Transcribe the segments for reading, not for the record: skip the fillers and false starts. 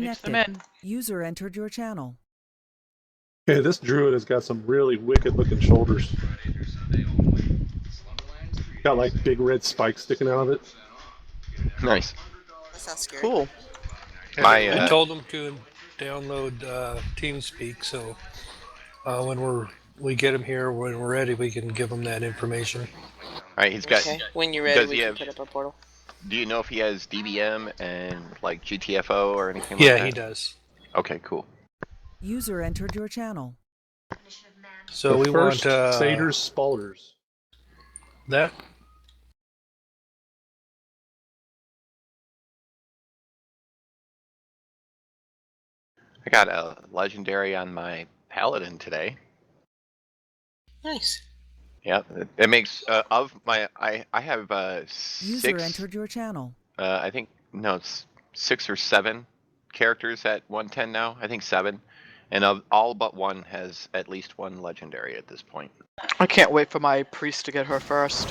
Connected. them in. User entered your channel. Okay, this druid has got some really wicked-looking shoulders. Got like big red spikes sticking out of it. Nice. That sounds scary. Cool. My, I told them to download TeamSpeak, so when we get them here, when we're ready, we can give them that information. all right, he's got. Okay, when you're ready, does we he can have- put up a portal. Do you know if he has DBM and like GTFO or anything Yeah, like that? he does. Okay, cool. User entered your channel. So the we first want satyrs spalders. that. I got a legendary on my paladin today. Nice. Yep, it makes of my I have User 6. entered your channel. I think no, it's 6 or 7 characters at 110 now. I think 7, and of all but one has at least one legendary at this point. I can't wait for my priest to get her first.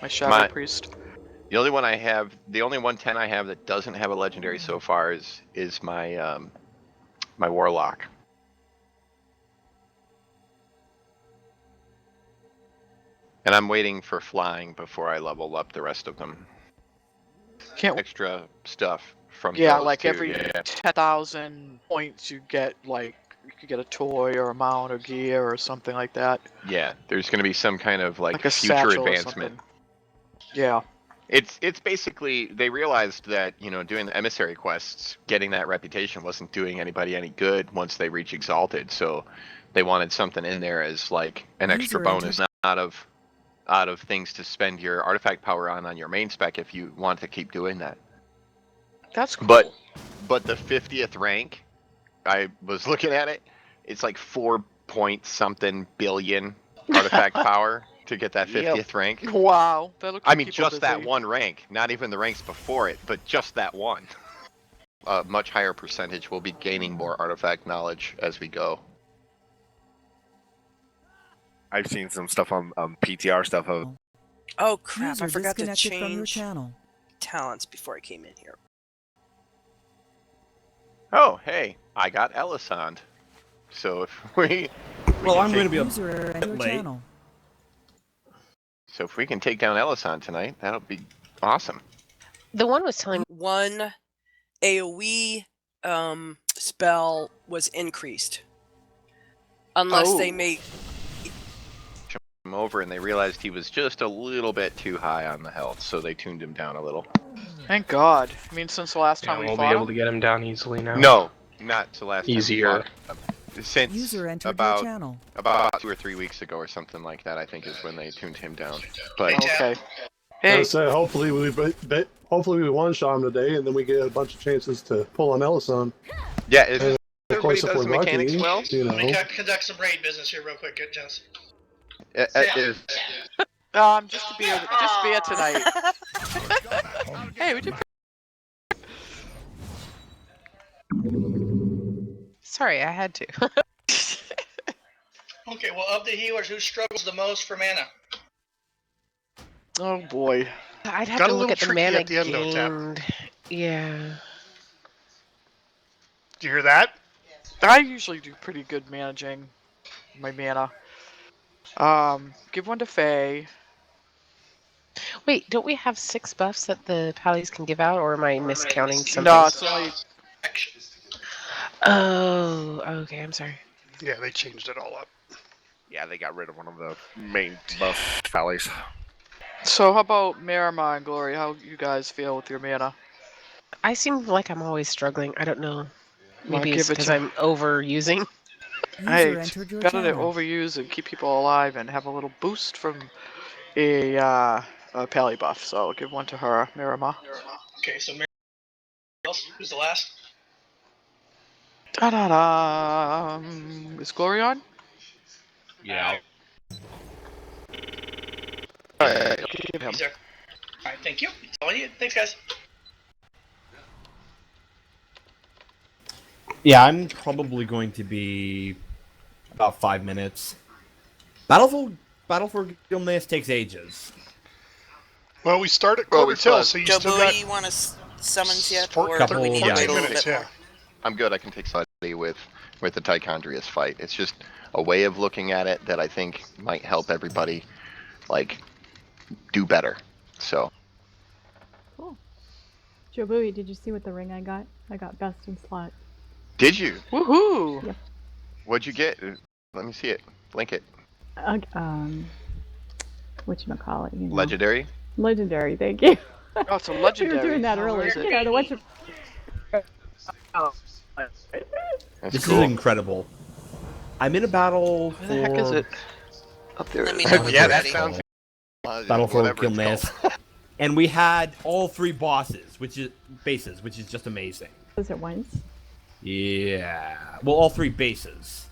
My shadow priest. The only one I have, the only 110 I have that doesn't have a legendary so far is my my warlock. And I'm waiting for flying before I level up the rest of them. Can't. Extra stuff from Yeah, those like too, every yeah. 10,000 points you get, like, you could get a toy or a mount or gear or something like that. Yeah, there's going to be some kind of like a future satchel or advancement. something. Yeah. It's basically, they realized that, you know, doing the emissary quests, getting that reputation wasn't doing anybody any good once they reach exalted. So they wanted something in there as like an extra bonus, not out of things to spend your artifact power on your main spec if you want to keep doing that. That's cool. But the 50th rank, I was looking at it, it's like 4 point something billion artifact power to get that 50th rank. Wow. That'll keep I mean, people just that busy. one rank, not even the ranks before it, but just that one. A much higher percentage will be gaining more artifact knowledge as we go. I've seen some stuff on PTR stuff of. Oh crap! User I forgot to disconnected from your change channel. talents before I came in here. Oh, hey, I got Elisand. So if we Well, I'm going to take- be a User entered your late. channel. so if we can take down Elisand tonight, that'll be awesome. The one was telling me One AoE spell was increased, unless they make. Him over and they realized he was just a little bit too high on the health, so they tuned him down a little. Thank God. I mean, since the last time we we'll fought be able him. to get him down easily now. No, not to last Easier. time. Since User entered about your channel. about 2 or 3 weeks ago or something like that, I think is when they tuned him down. But Okay. Hey, So hopefully we one-shot him today, and then we get a bunch of chances to pull on Ellison. yeah, if Of everybody course, if does we're the mechanics lucky, well, you know. Let me conduct some raid business here real quick, gents. just a beer tonight. Hey, we did. sorry, I had to. Okay, well, of the healers, who struggles the most for mana? Oh boy. I'd have Got to a look little at the tricky mana at the end, though, Tap. gained. Yeah. Do you hear that? I usually do pretty good managing my mana. Give one to Faye. Wait, don't we have 6 buffs that the pallies can give out, or am I miscounting something? No, it's only. Oh, okay, I'm sorry. Yeah, they changed it all up. Yeah, they got rid of one of the main buff valleys. So how about Miramar and Glory? How you guys feel with your mana? I seem like I'm always struggling. I don't know. Well, Maybe it's give it because to- I'm overusing. Hey, User it's entered your better to channel. overuse and keep people alive and have a little boost from a pally buff. So I'll give one to her, Miramar. Okay, so Mary else, who's the last? Da da da. Is Glory on? Yeah. Alright, give him. He's there. Alright, thank you. That's all I need. Thanks, guys. Yeah, I'm probably going to be about 5 minutes. Battle for Gilneas takes ages. Well, we start at Well, quarter till, so you still got you want to summons yet, Couple- or do we need yeah, to wait a couple little minutes, bit yeah. more? I'm good. I can take somebody with the Tichondrius fight. It's just a way of looking at it that I think might help everybody, like, do better. So. Cool. Joe Bowie, did you see what the ring I got? I got best in slot. Did you? Woohoo! Yep. What'd you get? Let me see it. Link it. Whatchamacallit, you know. Legendary? Legendary, thank you. Oh, it's a We legendary. were doing that Oh, where earlier. is it? You know, the whatchamacallit. That's This cool. is incredible. I'm in a battle Where the heck is for it? Up there. Let me know when Yeah, you're that ready. sounds. Battle for Whatever it's Gilneas. called. And we had all 3 bosses, which is just amazing. Was it once? Yeah. Well, all 3 bases.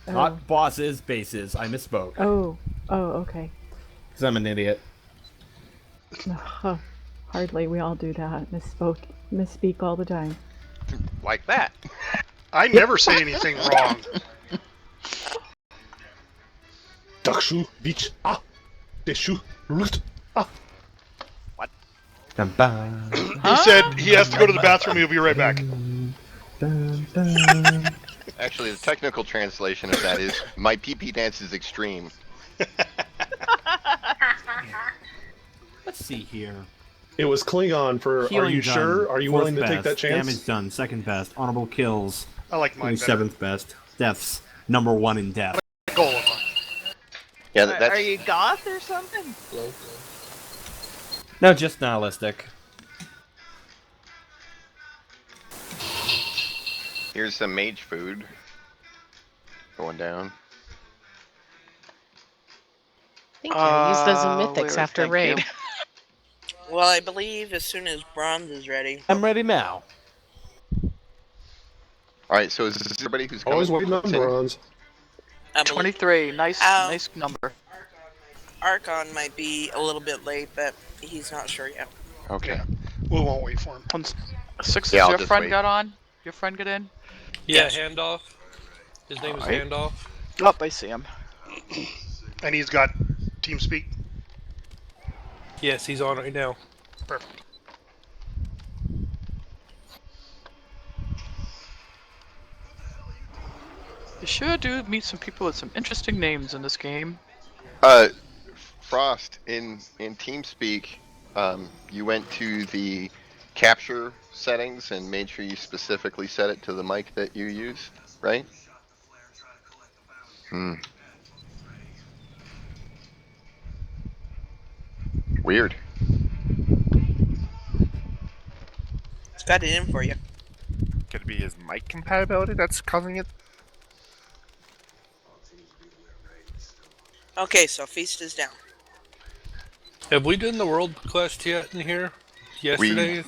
Oh. Not bosses, bases. I misspoke. Oh, okay. Because I'm an idiot. Hardly. We all do that. Misspeak all the time. Like that. I never say anything wrong. Dakshu, beach, deshu, root, Dun, dun. He said he has to go to the bathroom. He'll be right back. Dun, dun. Actually, the technical translation of that is my pee-pee dance is extreme. Let's see here. It was Klingon for. Are Healing you done, sure? Are you fourth willing to take best, that chance? Damage done, second best. Honorable kills, I like mine better. 27th best. Deaths, number 1 in death. Golem. Yeah, that's. Are you goth or something? No, just nihilistic. Here's some mage food. Going down. Thank you. Use those in where mythics is- after thank raid. you. Well, I believe as soon as bronze is ready. I'm ready now. Alright, so is this everybody who's coming? Always waiting on in? bronze. I believe 23. Nice, nice number. Archon might be a little bit late, but he's not sure yet. Okay. We won't wait for him. 6 Yeah, I'll your just friend wait. got on? Your friend got in? Yeah, Yes. Handoff. His name is Alright. Handoff. Oh, I see him. And he's got TeamSpeak. Yes, he's on right now. Perfect. You sure do meet some people with some interesting names in this game. Frost, in TeamSpeak, you went to the capture settings and made sure you specifically set it to the mic that you use, right? Weird. It's got it in for you. Could it be his mic compatibility that's causing it? Okay, so feast is down. Have we done the world quest yet in here? Yesterday?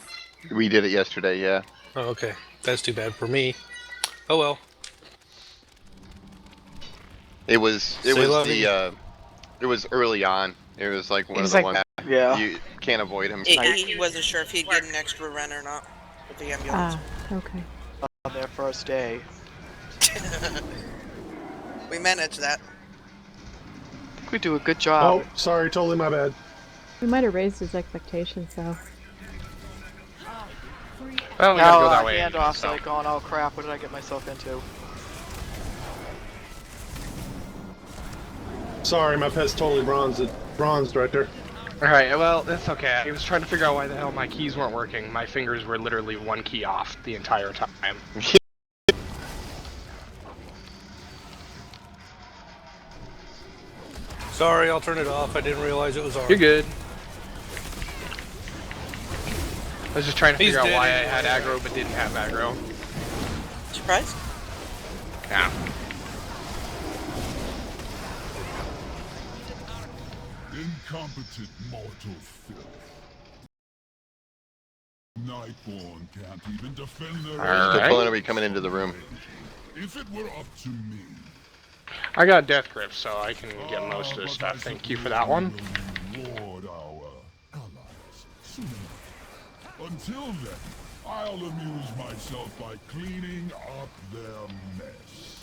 We did it yesterday, yeah. Oh, okay. That's too bad for me. Oh well. It was Say lovey. it was early on. It was like one of He's the like- ones Yeah. you can't avoid him. He wasn't sure if he'd get an extra run or not with the ambulance. Okay. On their first day. We managed that. I think we do a good job. Oh, sorry, totally my bad. We might have raised his expectations, though. Well, we Now gotta go that way. Handoff's so. like going, oh crap, what did I get myself into? Sorry, my pet's totally bronzed right there. Alright, well, that's okay. I was trying to figure out why the hell my keys weren't working. My fingers were literally one key off the entire time. Sorry, I'll turn it off. I didn't realize it was on. You're good. I was just trying to He's figure out dead why I anyway. had aggro but didn't have aggro. Surprise? Yeah. Incompetent mortal filth. Nightborn can't even defend their All The right. phone will be coming into the room. If it were up to me. I got death grip, so I can get most of the stuff. Thank you for that one. Reward our allies soon enough. Until then, I'll amuse myself by cleaning up their mess.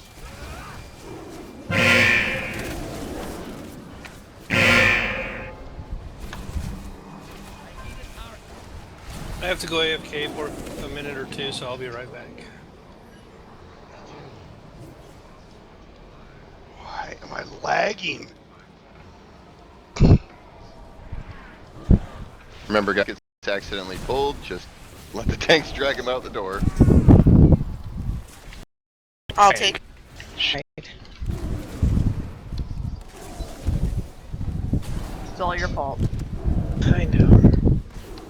I have to go AFK for a minute or two, so I'll be right back. lagging. Remember, guys, gets accidentally pulled, just let the tanks drag him out the door. I'll take. It's all your fault. I know.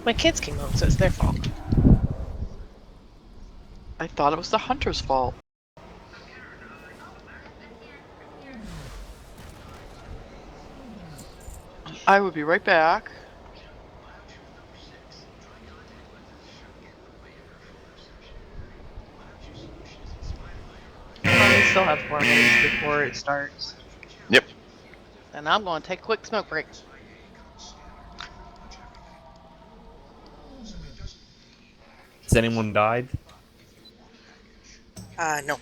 My kids came home, so it's their fault. I thought it was the hunter's fault. I will be right back. We still have 4 minutes before it starts. Yep. And I'm going to take a quick smoke break. Has anyone died? No.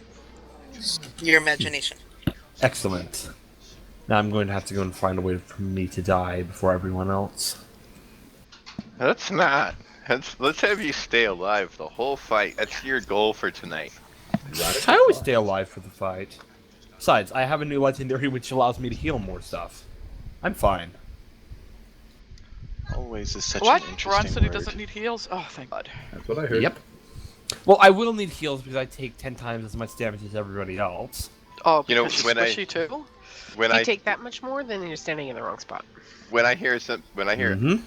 Your imagination. Excellent. Now I'm going to have to go and find a way for me to die before everyone else. Let's not. Let's have you stay alive the whole fight. That's your goal for tonight. I always stay alive for the fight. Besides, I have a new legendary which allows me to heal more stuff. I'm fine. Always is such What? an Ron interesting said he word. doesn't need heals? Oh, thank God. That's what I heard. Yep. Well, I will need heals because I take 10 times as much damage as everybody else. Oh, You know, because she's when I- squishy too? When If you I take that much more, then you're standing in the wrong spot. when I hear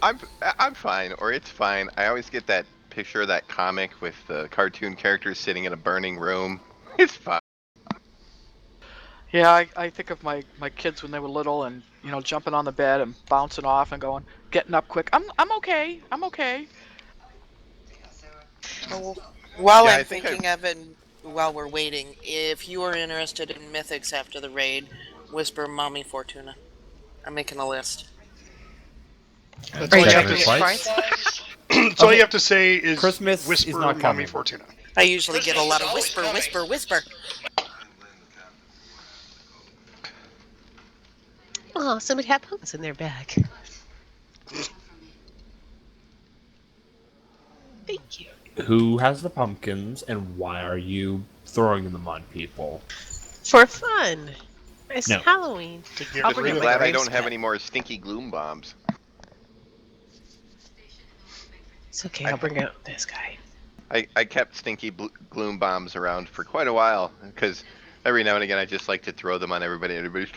I'm fine or it's fine, I always get that picture of that comic with the cartoon characters sitting in a burning room. It's fine. Yeah, I think of my kids when they were little and, you know, jumping on the bed and bouncing off and going, getting up quick. I'm okay. I'm okay. While Yeah, I'm I think thinking of it, while we're waiting, if you are interested in mythics after the raid, whisper Mommy Fortuna. I'm making a list. That's all you have to Sacrifice? That's all you have to say is Christmas whisper is not Mommy coming. Fortuna. I usually get a lot of whisper, whisper, whisper. Oh, somebody had pumpkins in their bag. Thank you. Who has the pumpkins and why are you throwing them on people? For fun. It's No. Halloween. I'll Just bring be up my glad I graves don't have pet. any more stinky gloom bombs. It's okay, I'll bring out this guy. I kept stinky gloom bombs around for quite a while because every now and again I just like to throw them on everybody. Everybody's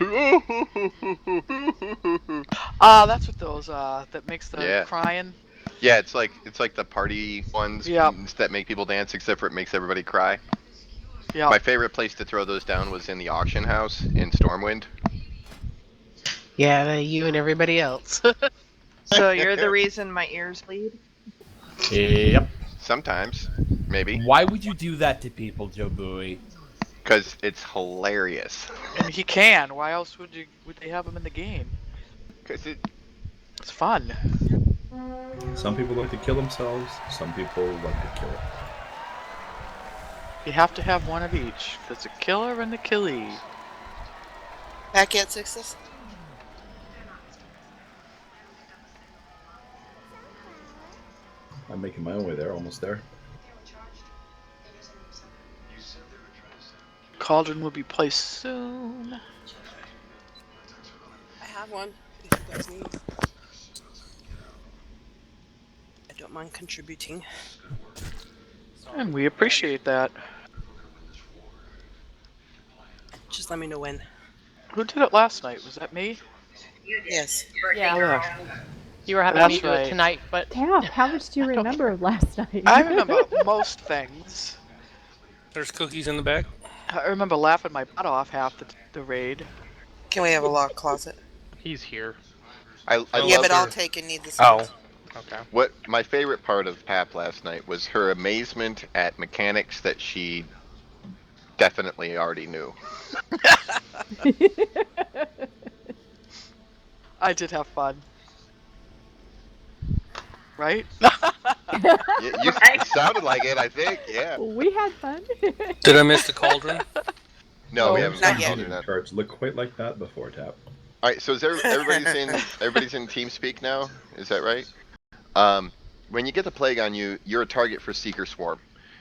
That's what those, that makes the Yeah. crying. Yeah, it's like the party ones Yep. that make people dance, except for it makes everybody cry. Yeah. My favorite place to throw those down was in the auction house in Stormwind. Yeah, you and everybody else. So you're the reason my ears bleed? Yep. Sometimes, maybe, Why would you do that to people, Joe Bowie? because it's hilarious. And he can. Why else would they have him in the game? Because It's fun. Some people like to kill themselves. Some people like to kill it. You have to have one of each. There's a killer and a killie. Back at sixes? I'm making my own way there, almost there. Cauldron will be placed soon. I have one, if you guys need. I don't mind contributing. And we appreciate that. Just let me know when. Who did it last night? Was that me? Yes. Yeah. You were having That's me do right. it tonight, but Damn, how much do you remember of last night? I remember most things. There's cookies in the bag. I remember laughing my butt off half the raid. Can we have a locked closet? He's here. I Yeah, love but her. I'll take and need the Oh. space. Okay. What my favorite part of Pap last night was her amazement at mechanics that she definitely already knew. I did have fun. Right? You sounded like it, I think. Yeah. We had fun. Did I miss the cauldron? No, we Oh, haven't not done yet. Cauldron yet. Cards look quite like that before tap. All right, so is everybody's in TeamSpeak now? Is that right? When you get the plague on you, you're a target for Seeker Swarm.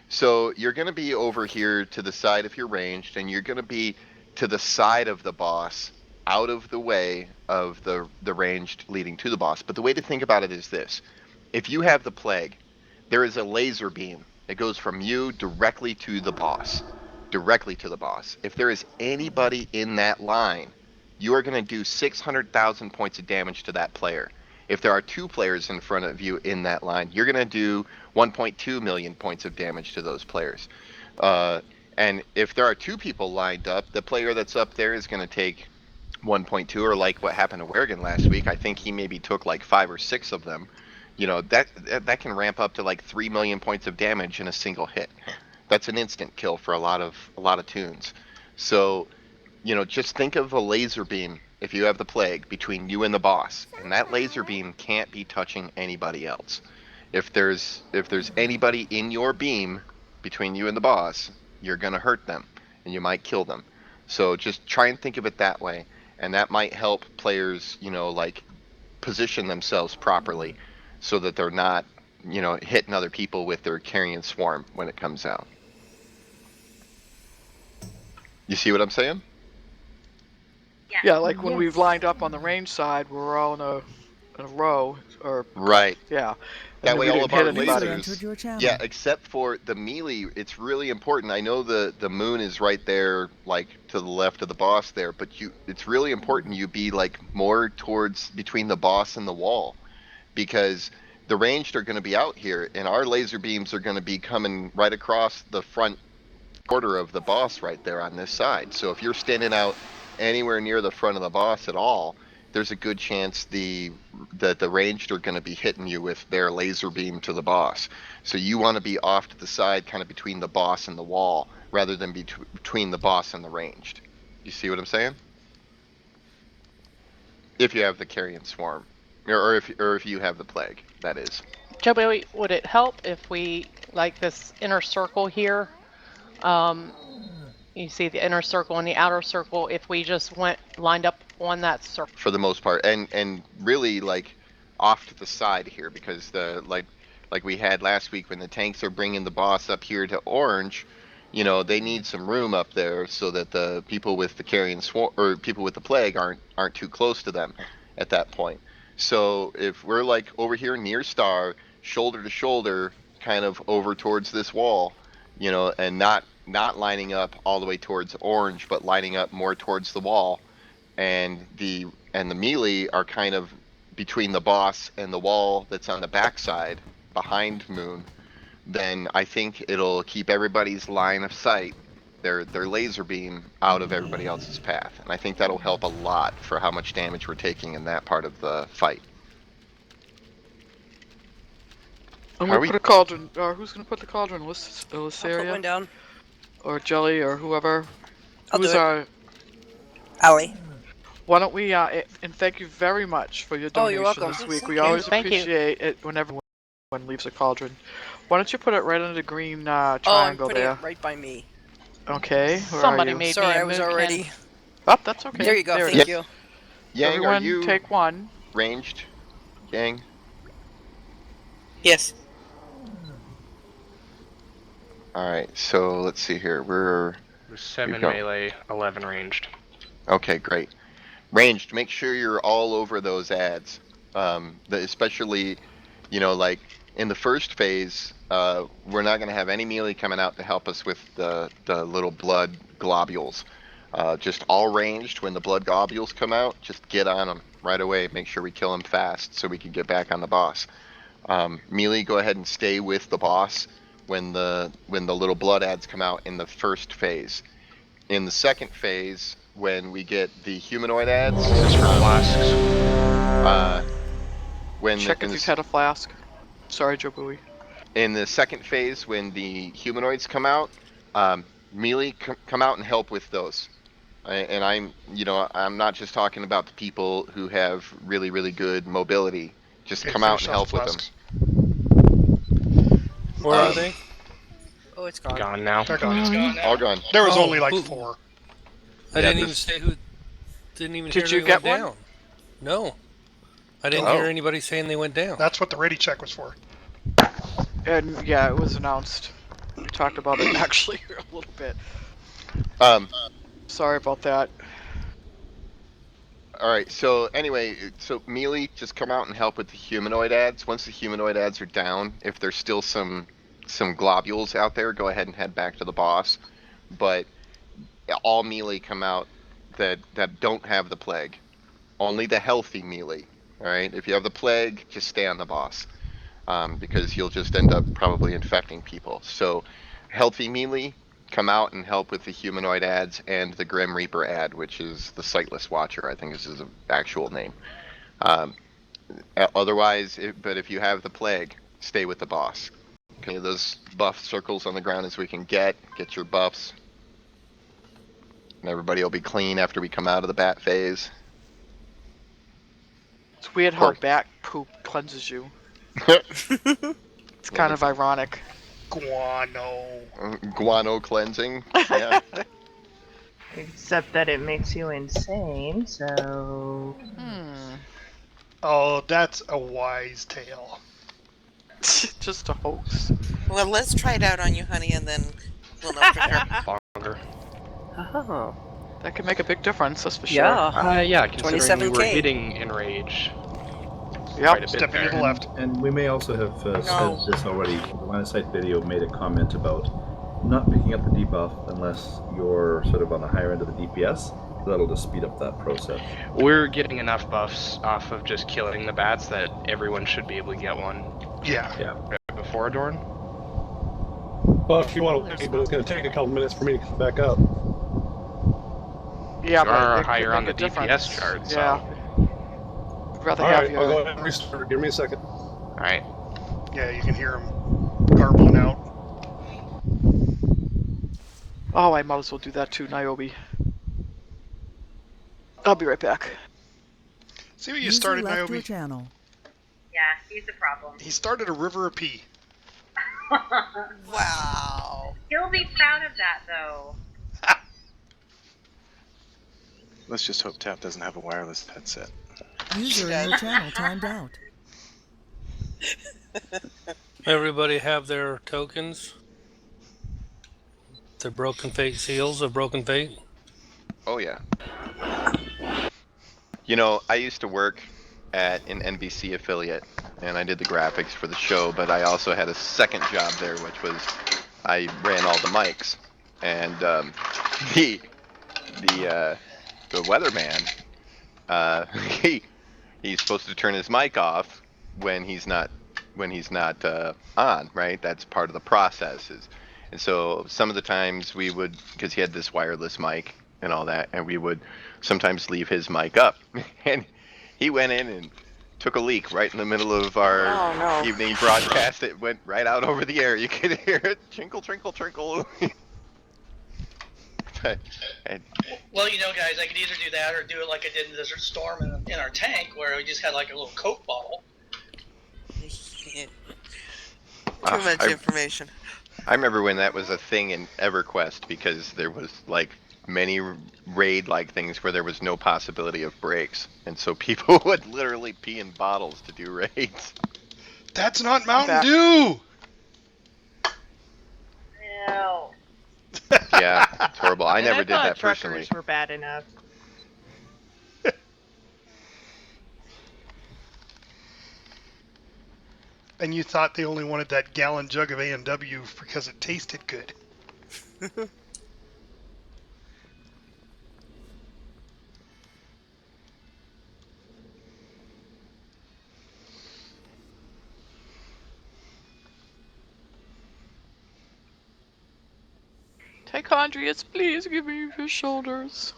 So you're going to be over here to the side if you're ranged, and you're going to be to the side of the boss out of the way of the ranged leading to the boss. But the way to think about it is this. If you have the plague, there is a laser beam. It goes from you directly to the boss. Directly to the boss. If there is anybody in that line, you are going to do 600,000 points of damage to that player. If there are 2 players in front of you in that line, you're going to do 1.2 million points of damage to those players. And if there are 2 people lined up, the player that's up there is going to take 1.2, or like what happened to Wergen last week. I think he maybe took like 5 or 6 of them. You know, that can ramp up to like 3 million points of damage in a single hit. That's an instant kill for a lot of tunes. So, you know, just think of a laser beam, if you have the plague, between you and the boss, and that laser beam can't be touching anybody else. If there's anybody in your beam between you and the boss, you're gonna hurt them, and you might kill them. So just try and think of it that way, and that might help players, you know, like position themselves properly, so that they're not, you know, hitting other people with their carrion swarm when it comes out. You see what I'm saying? Yeah, like when we've lined up on the range side, we're all in a row, or right. Yeah. That way, all of our lasers. Yeah, except for the melee, it's really important. I know the moon is right there, like to the left of the boss there, but it's really important you be like more towards between the boss and the wall, because the ranged are going to be out here, and our laser beams are going to be coming right across the front quarter of the boss right there on this side. So if you're standing out anywhere near the front of the boss at all, there's a good chance that the ranged are going to be hitting you with their laser beam to the boss. So you want to be off to the side, kind of between the boss and the wall, rather than between the boss and the ranged. You see what I'm saying? If you have the carrion swarm, or if you have the plague, that is. Joey, would it help if we, like this inner circle here, you see the inner circle and the outer circle, if we just lined up on that circle? For the most part, and really like off to the side here, because the like we had last week when the tanks are bringing the boss up here to orange, you know, they need some room up there so that the people with the carrion swarm or people with the plague aren't too close to them at that point. So if we're like over here near Star, shoulder to shoulder, kind of over towards this wall, you know, and not lining up all the way towards orange, but lining up more towards the wall, and the melee are kind of between the boss and the wall that's on the backside behind Moon, then I think it'll keep everybody's line of sight, their laser beam, out of everybody else's path. And I think that'll help a lot for how much damage we're taking in that part of the fight. I'm gonna put a cauldron, or who's gonna put the cauldron? Lysaria? I'll put one down. Or Jelly, or whoever. I'll Who's do it. our... Allie. Why don't we, and thank you very much for your Oh, you're donation welcome. this week. We Thank you. always Thank you. appreciate it whenever one leaves a cauldron. Why don't you put it right under the green I'm triangle putting there? it right by me. Okay, where Somebody are you? made Sorry, me a I was moon already. can. Oh, that's okay. There you go. it Thank is. you. Yang, Everyone are you take one. ranged? Yang? Yes. Alright, so let's see here. We're 7 go. melee, 11 ranged. Okay, great. Ranged, make sure you're all over those ads. Especially, you know, like in the first phase, we're not going to have any melee coming out to help us with the little blood globules. Just all ranged. When the blood globules come out, just get on them right away. Make sure we kill them fast so we can get back on the boss. Melee, go ahead and stay with the boss when the little blood ads come out in the first phase. In the second phase, when we get the humanoid ads, This is for flasks. Check if you've had a flask. Sorry, Joe Bowie. In the second phase, when the humanoids come out, melee come out and help with those. And I'm not just talking about the people who have really, really good mobility. Just come out and help with them. Where are they? Oh, it's gone. Gone now. They're gone. It's gone now. All gone. There was Oh, only like who- 4. I didn't even say who. Didn't even Did hear you they get went one? down. No, I didn't Oh. hear anybody saying they went down. That's what the ready check was for. And yeah, it was announced. We talked about it actually here a little bit. Sorry about that. Alright, so anyway, so melee, just come out and help with the humanoid ads. Once the humanoid ads are down, if there's still some globules out there, go ahead and head back to the boss. But all melee come out that don't have the plague. Only the healthy melee. Alright, if you have the plague, just stay on the boss. Because you'll just end up probably infecting people. So, healthy melee, come out and help with the humanoid ads and the Grim Reaper ad, which is the Sightless Watcher, I think is his actual name. Otherwise, but if you have the plague, stay with the boss. Okay, those buff circles on the ground as we can get your buffs. And everybody will be clean after we come out of the bat phase. It's weird how bat poop cleanses you. It's kind of ironic. Guano cleansing. Yeah. Except that it makes you insane, so... Oh, that's a wise tale. Just a hoax. Well, let's try it out on you, honey, and then we'll know for sure. Longer. Oh. That could make a big difference, that's for sure. Yeah. Yeah, considering we were 27K. hitting Enrage. Yep. Quite a bit Stepping there. to the left. And we may also have No. said this already. The line of sight video made a comment about not picking up the debuff unless you're sort of on the higher end of the DPS. That'll just speed up that process. We're getting enough buffs off of just killing the bats that everyone should be able to get one. Yeah. Before Adorn. Well, if you want to wait, but it's going to take a couple minutes for me to come back up. Yeah, You but are it could higher on make the a DPS difference. chart, so... Yeah. I'd rather have Alright, you. I'll go ahead and restart. Give me a second. Alright. Yeah, you can hear him garbling out. Oh, I might as well do that too, Niobe. I'll be right back. See what you User started, left Niobe? your channel. Yeah, he's the problem. He started a river of pee. Wow. He'll be proud of that, though. Let's just hope Tap doesn't have a wireless headset. User in your channel timed out. Everybody have their tokens? The Broken Fate seals of Broken Fate? Oh yeah. You know, I used to work at an NBC affiliate, and I did the graphics for the show, but I also had a second job there, which was I ran all the mics. And the weatherman, he's supposed to turn his mic off when he's not on, right? That's part of the process. And so some of the times we would, because he had this wireless mic and all that, and we would sometimes leave his mic up. And he went in and took a leak right in the middle of our evening broadcast. It went right out over the air. You could hear it, trinkle, trinkle, trinkle. And Well, you know, guys, I could either do that or do it like I did in Desert Storm in our tank, where we just had like a little Coke bottle. Too much information. I remember when that was a thing in EverQuest, because there was like many raid-like things where there was no possibility of breaks, and so people would literally pee in bottles to do raids. That's not Mountain Dew! No. Yeah, it's horrible. I And never did thought that truckers personally. were bad enough. And you thought they only wanted that gallon jug of A&W because it tasted good. Tychondrius, please give me your shoulders.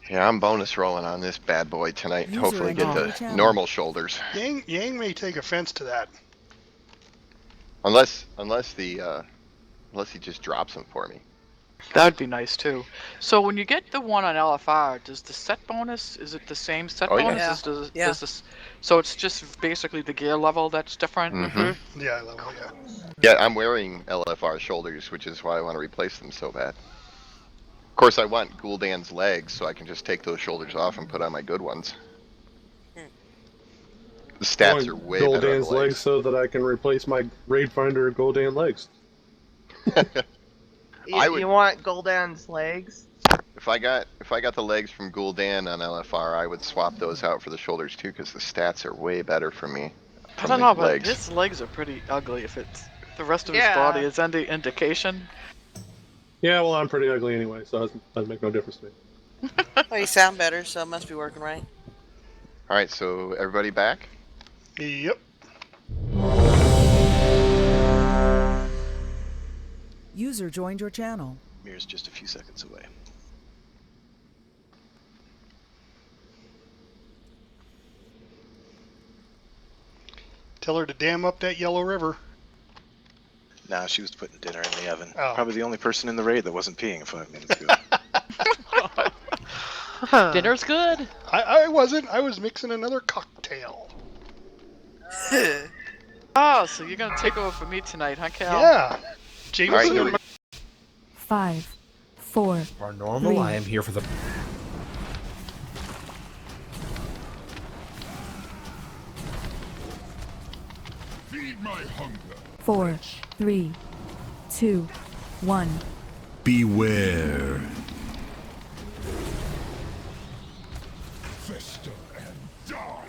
Yeah, I'm bonus rolling on this bad boy tonight. User Hopefully get entered the channel. normal shoulders. Yang may take offense to that. Unless he just drops them for me. That'd be nice too. So when you get the one on LFR, does the set bonus, is it the same set Oh, yeah. bonus? Yeah. Does this, so it's just basically the gear level that's different? Mhm. Yeah, level, yeah. Yeah, I'm wearing LFR shoulders, which is why I want to replace them so bad. Of course, I want Gul'dan's legs, so I can just take those shoulders off and put on my good ones. The stats are way better on the Gul'dan's legs so that I can replace my Raid Finder Gul'dan legs. You want Gul'dan's legs? If I got the legs from Gul'dan on LFR, I would swap those out for the shoulders too, because the stats are way better for me. I don't know, but his legs are pretty ugly. If the rest of his body is any indication. Yeah, well, I'm pretty ugly anyway, so it doesn't make no difference to me. Well, you sound better, so it must be working right. All right, so everybody back? Yep. User joined your channel. Mirror's just a few seconds away. Tell her to dam up that Yellow River. Nah, she was putting dinner in the oven. Oh. Probably the only person in the raid that wasn't peeing 5 minutes ago. Dinner's good. I wasn't. I was mixing another cocktail. Oh, so you're gonna take over for me tonight, huh, Cal? Yeah. Jameson. 5, 4. Are normal. 3. I am here for the. Feed my hunger. 4, 3, 2, 1. Beware. Fester and die.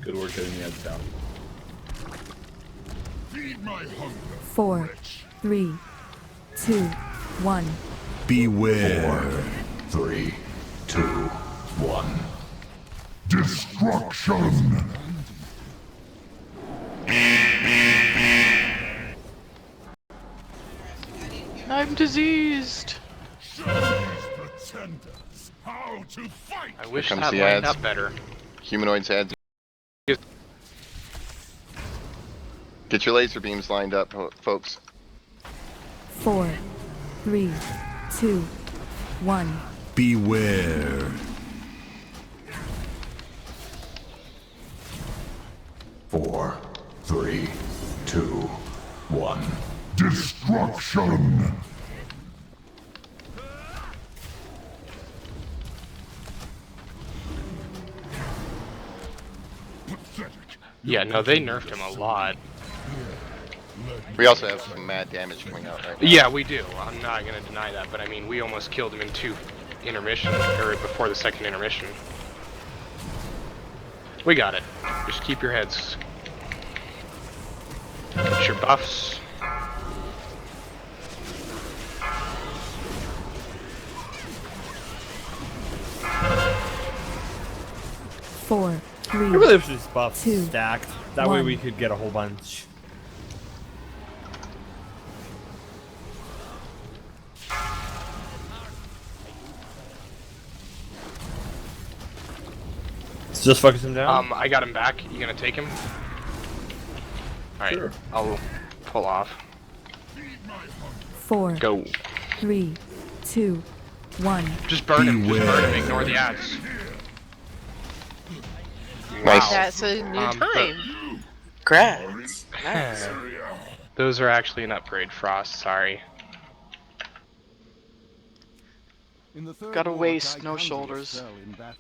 Good work getting the ads down. Feed my hunger. 4, 3, 2, 1. Beware. 4, 3, 2, 1. Destruction. I'm diseased. Show these pretenders how to fight. I wish Here that comes the lined ads. up better. Humanoids ads. Get your laser beams lined up, folks. 4, 3, 2, 1. Beware. 4, 3, 2, 1. Destruction. Yeah, no, they nerfed him a lot. We also have some mad damage coming out right now. Yeah, we do. I'm not gonna deny that, but I mean, we almost killed him in 2 intermission, or before the second intermission. We got it. Just keep your heads. Get your buffs. Four, I 3, really wish these buffs 2, stacked. That way 1. we could get a whole bunch. Let's just focus him down. I got him back. You gonna take him? Alright, Sure. I'll pull off. 4, Go. 3, 2, 1. Just burn him. Just burn him. Ignore the ads. Nice. That's a new but- time. Grats. Nice. Those are actually an upgrade, Frost. Sorry. Got a waist, no shoulders.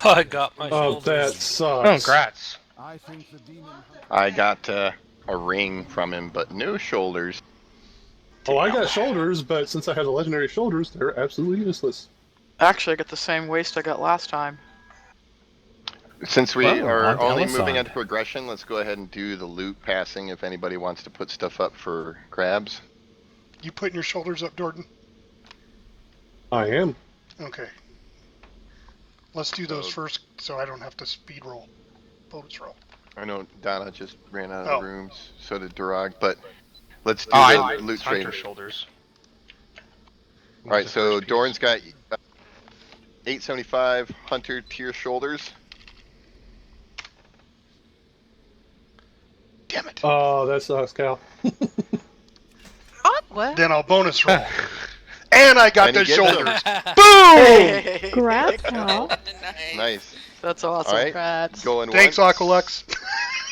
I got my Oh, shoulders. that sucks. Oh, grats. I got a ring from him, but no shoulders. Oh, I got shoulders, but since I have the legendary shoulders, they're absolutely useless. Actually, I got the same waist I got last time. Since we Oh, are on only Amazon. moving on to progression, let's go ahead and do the loot passing if anybody wants to put stuff up for grabs. You putting your shoulders up, Jordan? I am. Okay. Let's do those first, so I don't have to speed roll. Bonus roll. I know Donna just ran out Oh. of the rooms, so did Durag, but let's do I the loot Hunter trade. shoulders. Alright, so Doran's got 875 Hunter tier shoulders. Damn it. Oh, that sucks, Cal. What? Then I'll bonus roll. And I got And the he gets shoulders. Boom! Congrats, Cal. Nice. That's awesome. Alright, Congrats. going Thanks, once, Aqualux.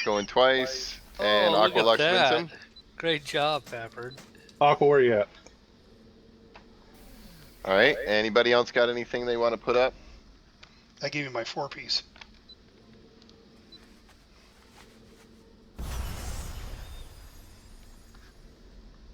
going twice, And Oh, look at Aqualux wins that. him. Great job, Fafford. Aqua, where you at? All right. Anybody else got anything they want to put up? I gave you my 4-piece.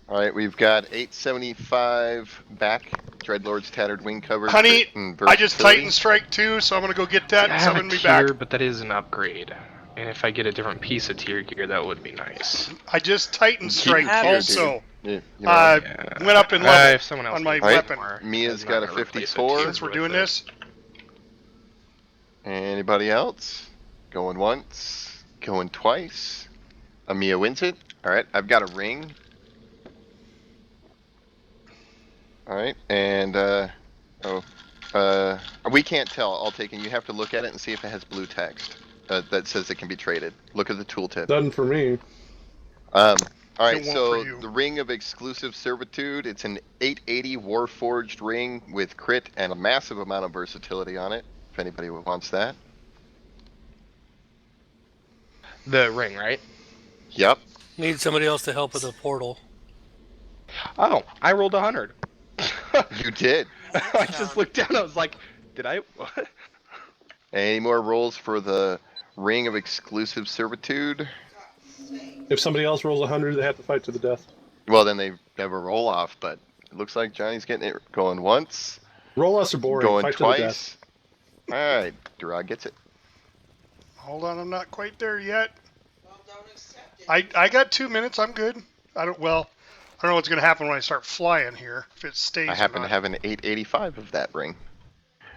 All right, we've got 875 back. Dreadlord's tattered wing cover. Honey, and I just versatility. Titan Strike 2, so I'm gonna go get that I and have a summon me tier, back. but that is an upgrade. And if I get a different piece of tier gear, that would be nice. I just Titan Keep Strike your tier, also. dude. You know, Went up in level if someone else on my needs weapon. more, Mia's I'm got not a gonna replace 54. Since we're doing this, Anybody else? Going once, going twice. Mia wins it. All right, I've got a ring. All right, and we can't tell. I'll take it. You have to look at it and see if it has blue text that says it can be traded. Look at the tooltip. Doesn't for me. All right, It won't so for you. the Ring of Exclusive Servitude. It's an 880 Warforged ring with crit and a massive amount of versatility on it. If anybody wants that. The ring, right? Yep. Need somebody else to help with the portal. Oh, I rolled 100. You did. I just looked down. I was like, did I? What? Any more rolls for the Ring of Exclusive Servitude? If somebody else rolls 100, they have to fight to the death. Well, then they have a roll off, but it looks like Johnny's getting it going once. Roll us are boring. Going fight to the death. twice. Alright, Durag gets it. hold on, I'm not quite there yet. I got 2 minutes. I'm good. I don't know what's gonna happen when I start flying here. If it stays. I or happen to not. have an 885 of that ring.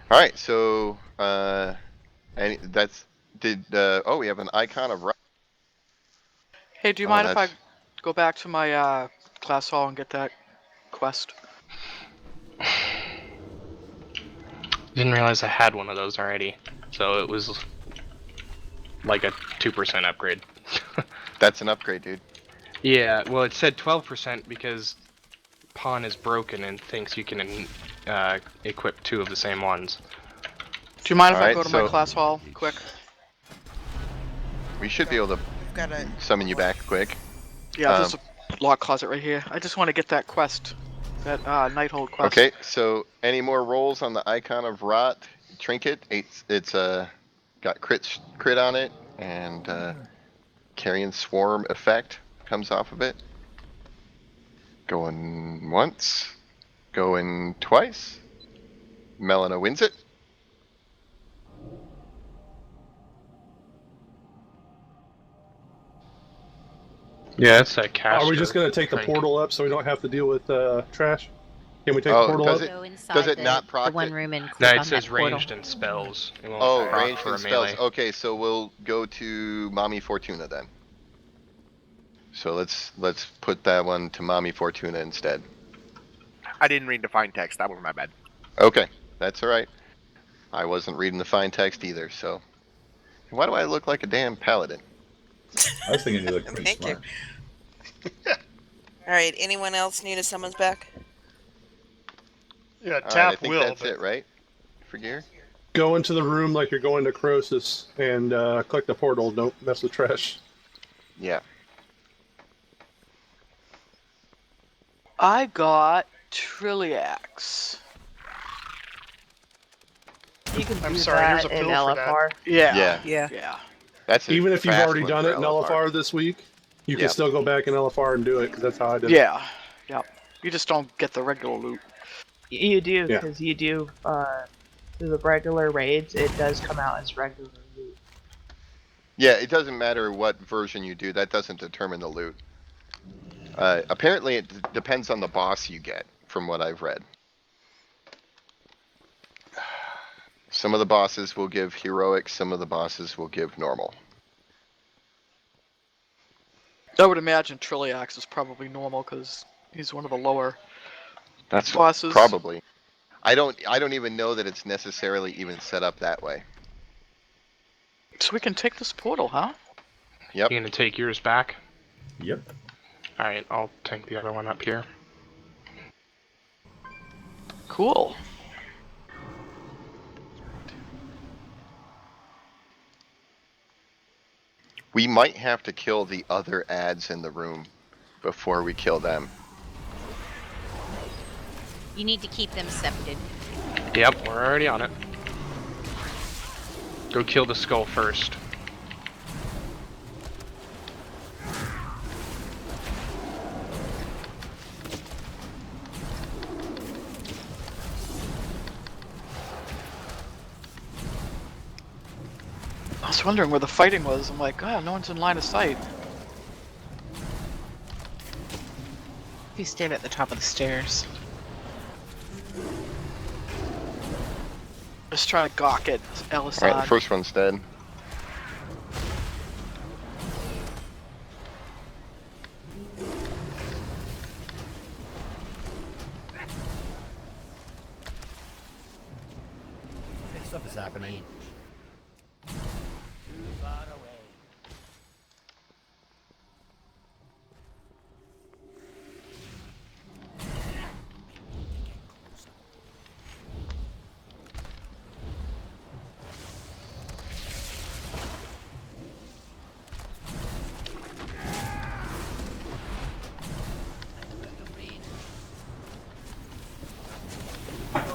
Alright, so and that's oh, we have an icon of rock. Hey, do you Oh, mind if I that's- go back to my class hall and get that quest? Didn't realize I had one of those already. So it was like a 2% upgrade. That's an upgrade, dude. Yeah, well, it said 12% because Pawn is broken and thinks you can equip 2 of the same ones. Do you mind if I Alright, go to so- my class hall quick? We should be able to Got a summon you back quick. Yeah, there's a log closet right here. I just want to get that quest, that Nighthold quest. Okay, so any more rolls on the icon of rot trinket? It's got crit on it, and carrion swarm effect comes off of it. Going once, going twice. Melina wins it. Yeah, it's a cash. Are we just going to take the portal up so we don't have to deal with trash? Can we take the Oh, portal does up? it? Does it not proc one it? room and No, click it on says that portal. ranged and spells. It won't Oh, proc ranged for and a spells. melee. Okay, so we'll go to Mommy Fortuna then. So let's put that one to Mommy Fortuna instead. I didn't read the fine text. That was my bad. Okay, that's all right. I wasn't reading the fine text either, so. Why do I look like a damn paladin? I was thinking you looked pretty Thank smart. All right. Anyone else need a summons back? Yeah, All right, tap I think will. that's but it, right? For gear? Go into the room like you're going to Croesus and click the portal. Don't mess with trash. Yeah. I got Trilliax. You can I'm do sorry, here's that a in pill for that. LFR. Yeah. Yeah. That's a Even if you've fast already one done for it in LFR this week, you can Yep. still go back in LFR and do it because that's how I did it. Yeah. Yep. You just don't get the regular loot. You do, Yeah. because you do, through the regular raids, it does come out as regular loot. Yeah, it doesn't matter what version you do. That doesn't determine the loot. Apparently, it depends on the boss you get, from what I've read. Some of the bosses will give heroic, some of the bosses will give normal. I would imagine Trilliax is probably normal because he's one of the lower That's bosses. probably. I don't even know that it's necessarily even set up that way. So we can take this portal, huh? Yep. You gonna take yours back? Yep. Alright, I'll take the other one up here. Cool. We might have to kill the other ads in the room before we kill them. You need to keep them separated. Yep, we're already on it. Go kill the skull first. I was wondering where the fighting was. I'm like, oh, no one's in line of sight. If you stand at the top of the stairs. Just trying to gawk at Elisad. Alright, the first one's dead. Stuff is happening.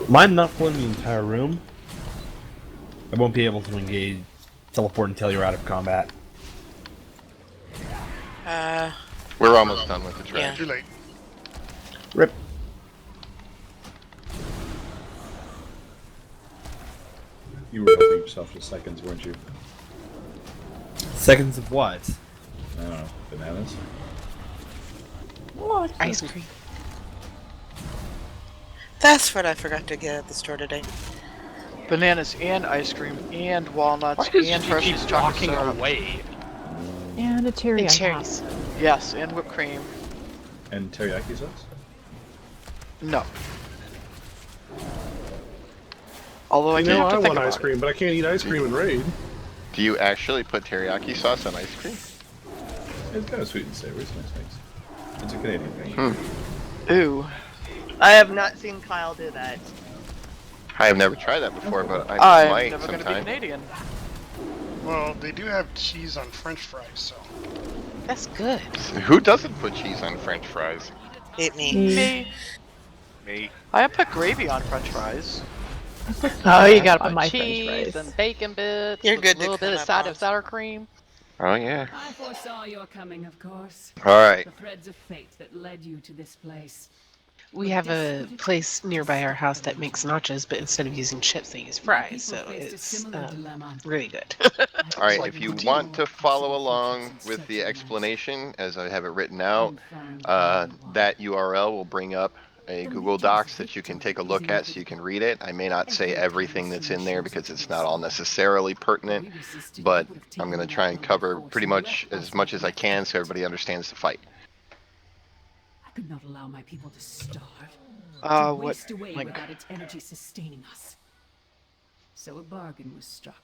Mine not filling the entire room. I won't be able to engage, teleport until you're out of combat. We're almost done with the trash. Yeah. Too late. Rip. You were helping yourself to seconds, weren't you? Seconds of what? I don't know. Bananas? What? Ice cream. That's what I forgot to get at the store today. Bananas and ice cream and walnuts Why does and she keep Hershey's chocolate walking syrup. away? And a cherry. And on cherries. top. Yes, and whipped cream. And teriyaki sauce? No. Although I You do know, have to I think want about ice cream, but I can't eat ice cream in Raid. Do you actually put teriyaki sauce on ice cream? It's kind of sweet and savory. It's nice things. It's a Canadian thing. it. Ooh. I have not seen Kyle do that. I have never tried that before, but I I'm might never going to be sometime. Canadian. Well, they do have cheese on French fries, so. That's good. Who doesn't put cheese on French fries? Hit me. Me. Me. I put gravy on French fries. Oh, you gotta on put my French cheese fries. and bacon bits. You're with good a to little bit cut of up side on. of sour cream. Oh yeah. I foresaw your coming, of course. Alright. The threads of fate that led you to this place. We have a place nearby our house that makes nachos, but instead of using chips, they use fries, so it's really good. Alright, if you want to follow along with the explanation, as I have it written out, that URL will bring up a Google Docs that you can take a look at so you can read it. I may not say everything that's in there because it's not all necessarily pertinent, but I'm going to try and cover pretty much as I can so everybody understands the fight. I could not allow my people to starve. What, To waste away like- without its energy sustaining us. So a bargain was struck.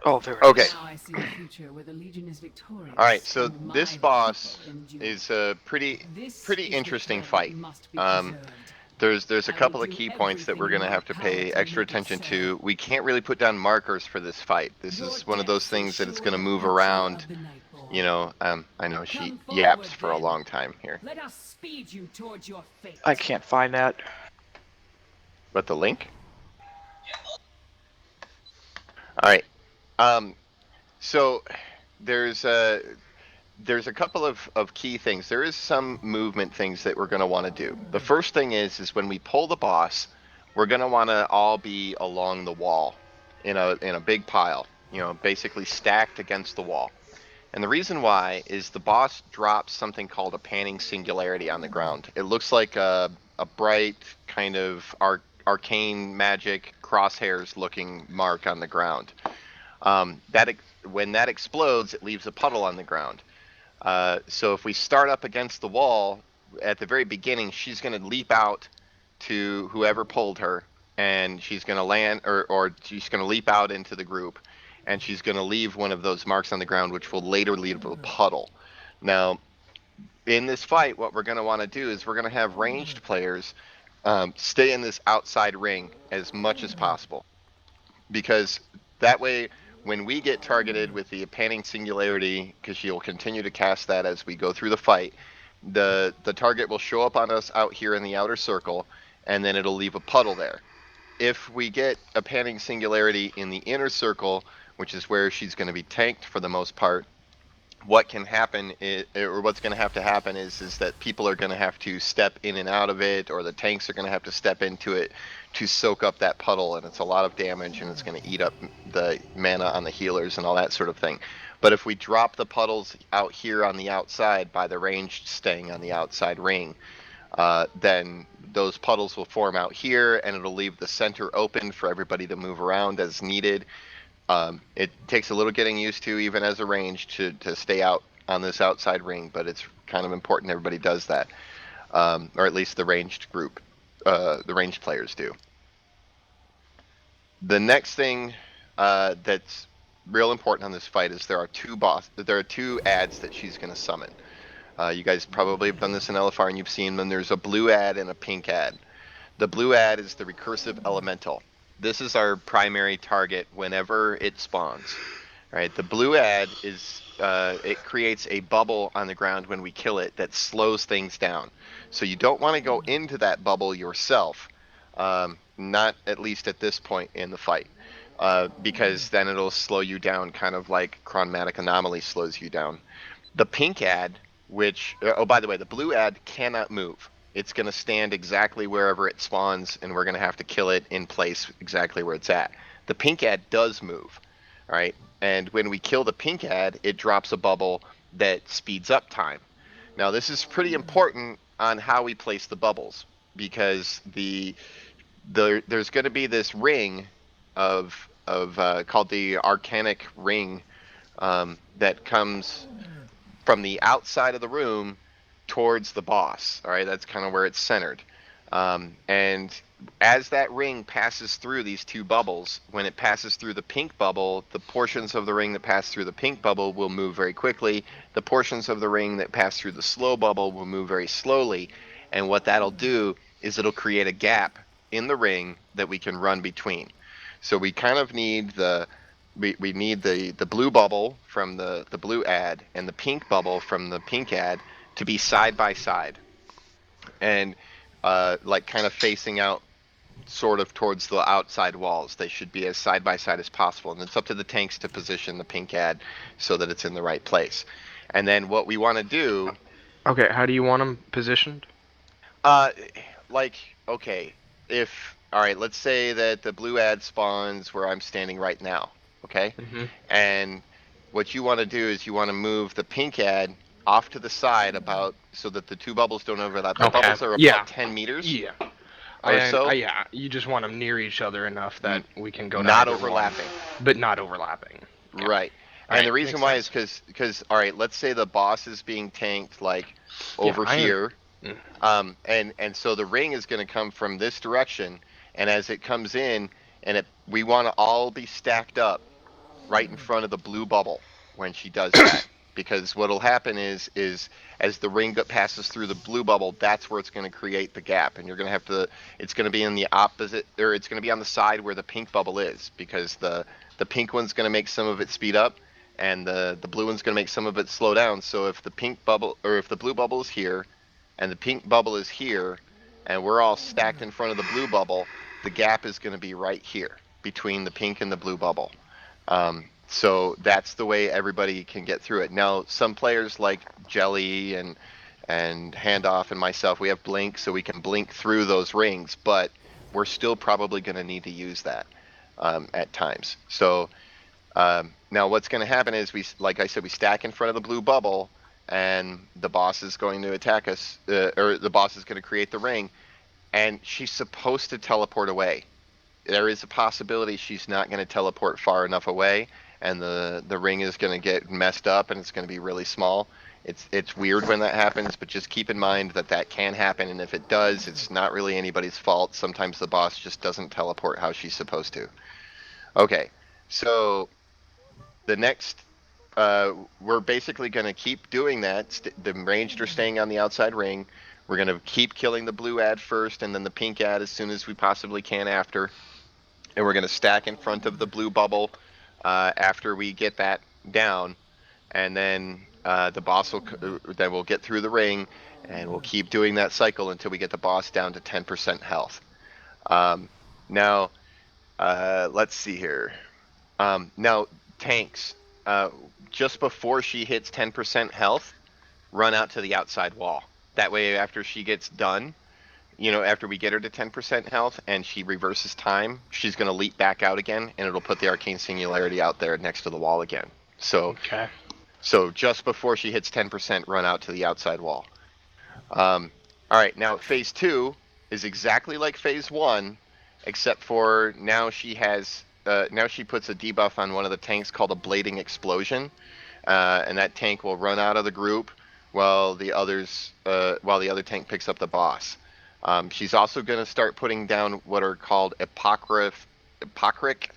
Oh, very Okay. Now I see a future where the Legion is victorious. Alright, so and my this boss people endure. is a pretty This interesting is the thread fight. that must be preserved. There's a couple of key points that we're going to have to pay extra attention to. We can't really put down markers for this fight. This is one of those things that it's going to move around. You know, I know she yaps for a long time here. Let us speed you towards your fate. I can't find that. But the link? Alright. So there's a couple of key things. There is some movement things that we're going to want to do. The first thing is when we pull the boss, we're going to want to all be along the wall in a big pile, you know, basically stacked against the wall. And the reason why is the boss drops something called a panning singularity on the ground. It looks like a bright kind of arcane magic crosshairs looking mark on the ground. When that explodes, it leaves a puddle on the ground. So if we start up against the wall, at the very beginning, she's going to leap out to whoever pulled her, and she's going to land, or she's going to leap out into the group, and she's going to leave one of those marks on the ground, which will later lead to a puddle. Now, in this fight, what we're going to want to do is we're going to have ranged players stay in this outside ring as much as possible, because that way when we get targeted with the panning singularity, because she'll continue to cast that as we go through the fight, the target will show up on us out here in the outer circle, and then it'll leave a puddle there. If we get a panning singularity in the inner circle, which is where she's going to be tanked for the most part, what can happen is, or what's going to have to happen is that people are going to have to step in and out of it, or the tanks are going to have to step into it to soak up that puddle, and it's a lot of damage, and it's going to eat up the mana on the healers and all that sort of thing. But if we drop the puddles out here on the outside by the ranged staying on the outside ring, then those puddles will form out here, and it'll leave the center open for everybody to move around as needed. It takes a little getting used to, even as a range, to stay out on this outside ring, but it's kind of important everybody does that, or at least the ranged group, the ranged players do. The next thing that's real important on this fight is there are two ads that she's going to summon. You guys probably have done this in LFR and you've seen them. There's a blue ad and a pink ad. The blue ad is the recursive elemental. This is our primary target whenever it spawns, right? The blue ad is, it creates a bubble on the ground when we kill it that slows things down. So you don't want to go into that bubble yourself, not at least at this point in the fight, because then it'll slow you down, kind of like chromatic anomaly slows you down. The pink ad, which, oh, by the way, the blue ad cannot move. It's going to stand exactly wherever it spawns, and we're going to have to kill it in place exactly where it's at. The pink ad does move, right? And when we kill the pink ad, it drops a bubble that speeds up time. Now, this is pretty important on how we place the bubbles, because there's going to be this ring of called the Arcanic Ring that comes from the outside of the room towards the boss. All right, that's kind of where it's centered. And as that ring passes through these two bubbles, when it passes through the pink bubble, the portions of the ring that pass through the pink bubble will move very quickly. The portions of the ring that pass through the slow bubble will move very slowly. And what that'll do is it'll create a gap in the ring that we can run between. So we kind of need we need the blue bubble from the blue ad and the pink bubble from the pink ad to be side by side, and like kind of facing out sort of towards the outside walls. They should be as side by side as possible, and it's up to the tanks to position the pink ad so that it's in the right place. And then what we want to do... Okay, how do you want them positioned? Like, okay, alright, let's say that the blue ad spawns where I'm standing right now, okay? Mm-hmm. And what you want to do is you want to move the pink ad off to the side about so that the two bubbles don't overlap. The bubbles are about 10 meters. Yeah. So. Yeah, you just want them near each other enough that we can go not overlapping. But not overlapping. Yeah. Right. And the reason why is because all right, let's say the boss is being tanked like over here. And so the ring is going to come from this direction, and as it comes in, and we want to all be stacked up right in front of the blue bubble when she does that. Because what'll happen is as the ring passes through the blue bubble, that's where it's going to create the gap, and you're going to have to. It's going to be in the opposite, or it's going to be on the side where the pink bubble is, because the pink one's going to make some of it speed up, and the blue one's going to make some of it slow down. So if the pink bubble, or if the blue bubble is here, and the pink bubble is here, and we're all stacked in front of the blue bubble, the gap is going to be right here between the pink and the blue bubble. So that's the way everybody can get through it. Now, some players like Jelly and Handoff and myself, we have Blink, so we can blink through those rings, but we're still probably going to need to use that at times. So now what's going to happen is like I said, we stack in front of the blue bubble, and the boss is going to attack us, or the boss is going to create the ring, and she's supposed to teleport away. There is a possibility she's not going to teleport far enough away, and the ring is going to get messed up, and it's going to be really small. It's weird when that happens, but just keep in mind that can happen, and if it does, it's not really anybody's fault. Sometimes the boss just doesn't teleport how she's supposed to. Okay, so the next, we're basically going to keep doing that. The ranged are staying on the outside ring. We're going to keep killing the blue ad first, and then the pink ad as soon as we possibly can after. And we're going to stack in front of the blue bubble after we get that down, and then the boss will then we'll get through the ring, and we'll keep doing that cycle until we get the boss down to 10% health. Now, let's see here. Now, tanks, just before she hits 10% health, run out to the outside wall. That way, after she gets done, after we get her to 10% health and she reverses time, she's going to leap back out again, and it'll put the Arcane Singularity out there next to the wall again. So just before she hits 10%, run out to the outside wall. All right, now phase 2 is exactly like phase 1, except for now she has now she puts a debuff on one of the tanks called a Blading Explosion, and that tank will run out of the group while the other tank picks up the boss. She's also going to start putting down what are called apocryphic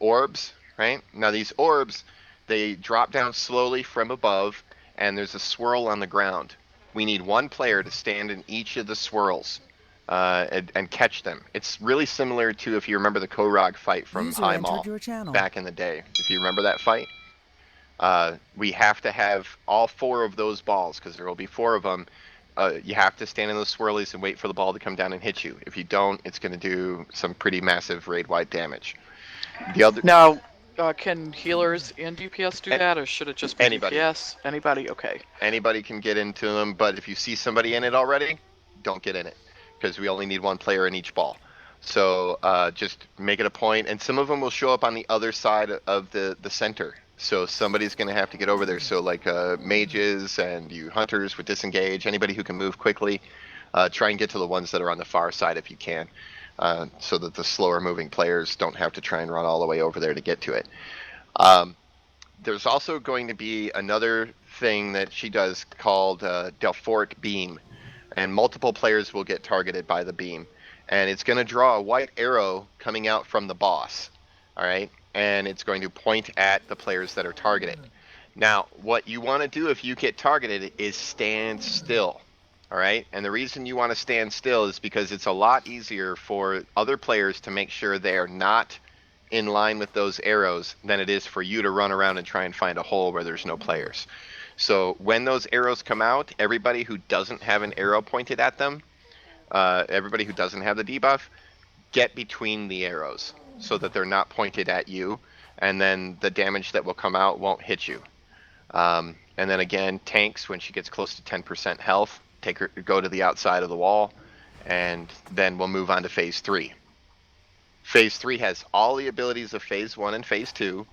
orbs, right? Now these orbs, they drop down slowly from above, and there's a swirl on the ground. We need one player to stand in each of the swirls and catch them. It's really similar to, if you remember, the Korog fight from User High entered Mall your channel. back in the day. If you remember that fight, we have to have all 4 of those balls, because there will be 4 of them. You have to stand in those swirlies and wait for the ball to come down and hit you. If you don't, it's going to do some pretty massive raid-wide damage. The other Now, can healers and DPS do that, or should it just be anybody. DPS? Anybody? Okay. Anybody can get into them, but if you see somebody in it already, don't get in it, because we only need one player in each ball. So just make it a point, and some of them will show up on the other side of the center. So somebody's going to have to get over there. So like mages and you hunters with disengage, anybody who can move quickly, try and get to the ones that are on the far side if you can, so that the slower moving players don't have to try and run all the way over there to get to it. There's also going to be another thing that she does called Delphoric Beam, and multiple players will get targeted by the beam. And it's going to draw a white arrow coming out from the boss, all right? And it's going to point at the players that are targeted. Now, what you want to do if you get targeted is stand still, all right? And the reason you want to stand still is because it's a lot easier for other players to make sure they are not in line with those arrows than it is for you to run around and try and find a hole where there's no players. So when those arrows come out, everybody who doesn't have an arrow pointed at them, everybody who doesn't have the debuff, get between the arrows so that they're not pointed at you, and then the damage that will come out won't hit you. And then again, tanks, when she gets close to 10% health, go to the outside of the wall, and then we'll move on to phase 3. Phase 3 has all the abilities of phase 1 and phase 2,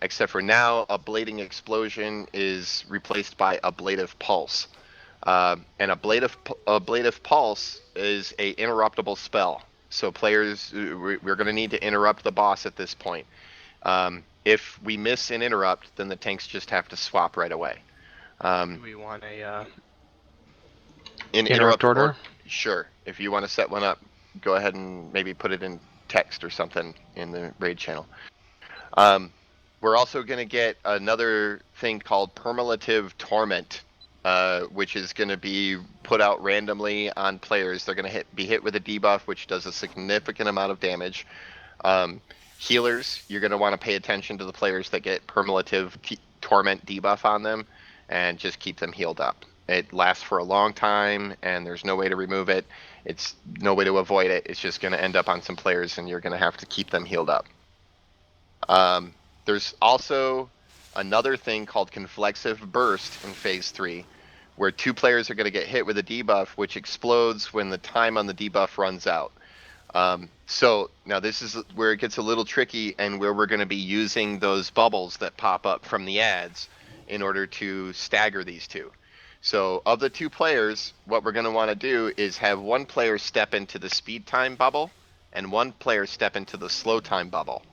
except for now a Blading Explosion is replaced by Ablative Pulse. And Ablative Pulse is a interruptible spell. So players, we're going to need to interrupt the boss at this point. If we miss an interrupt, then the tanks just have to swap right away. Do we want a interrupt order? Sure. If you want to set one up, go ahead and maybe put it in text or something in the raid channel. We're also going to get another thing called Permalative Torment, which is going to be put out randomly on players. They're going to be hit with a debuff, which does a significant amount of damage. Healers, you're going to want to pay attention to the players that get Permalative Torment debuff on them, and just keep them healed up. It lasts for a long time, and there's no way to remove it. It's no way to avoid it. It's just going to end up on some players, and you're going to have to keep them healed up. There's also another thing called Conflexive Burst in phase 3, where 2 players are going to get hit with a debuff, which explodes when the time on the debuff runs out. So now this is where it gets a little tricky, and where we're going to be using those bubbles that pop up from the ads in order to stagger these 2. So of the 2 players, what we're going to want to do is have one player step into the speed time bubble and one player step into the slow time bubble.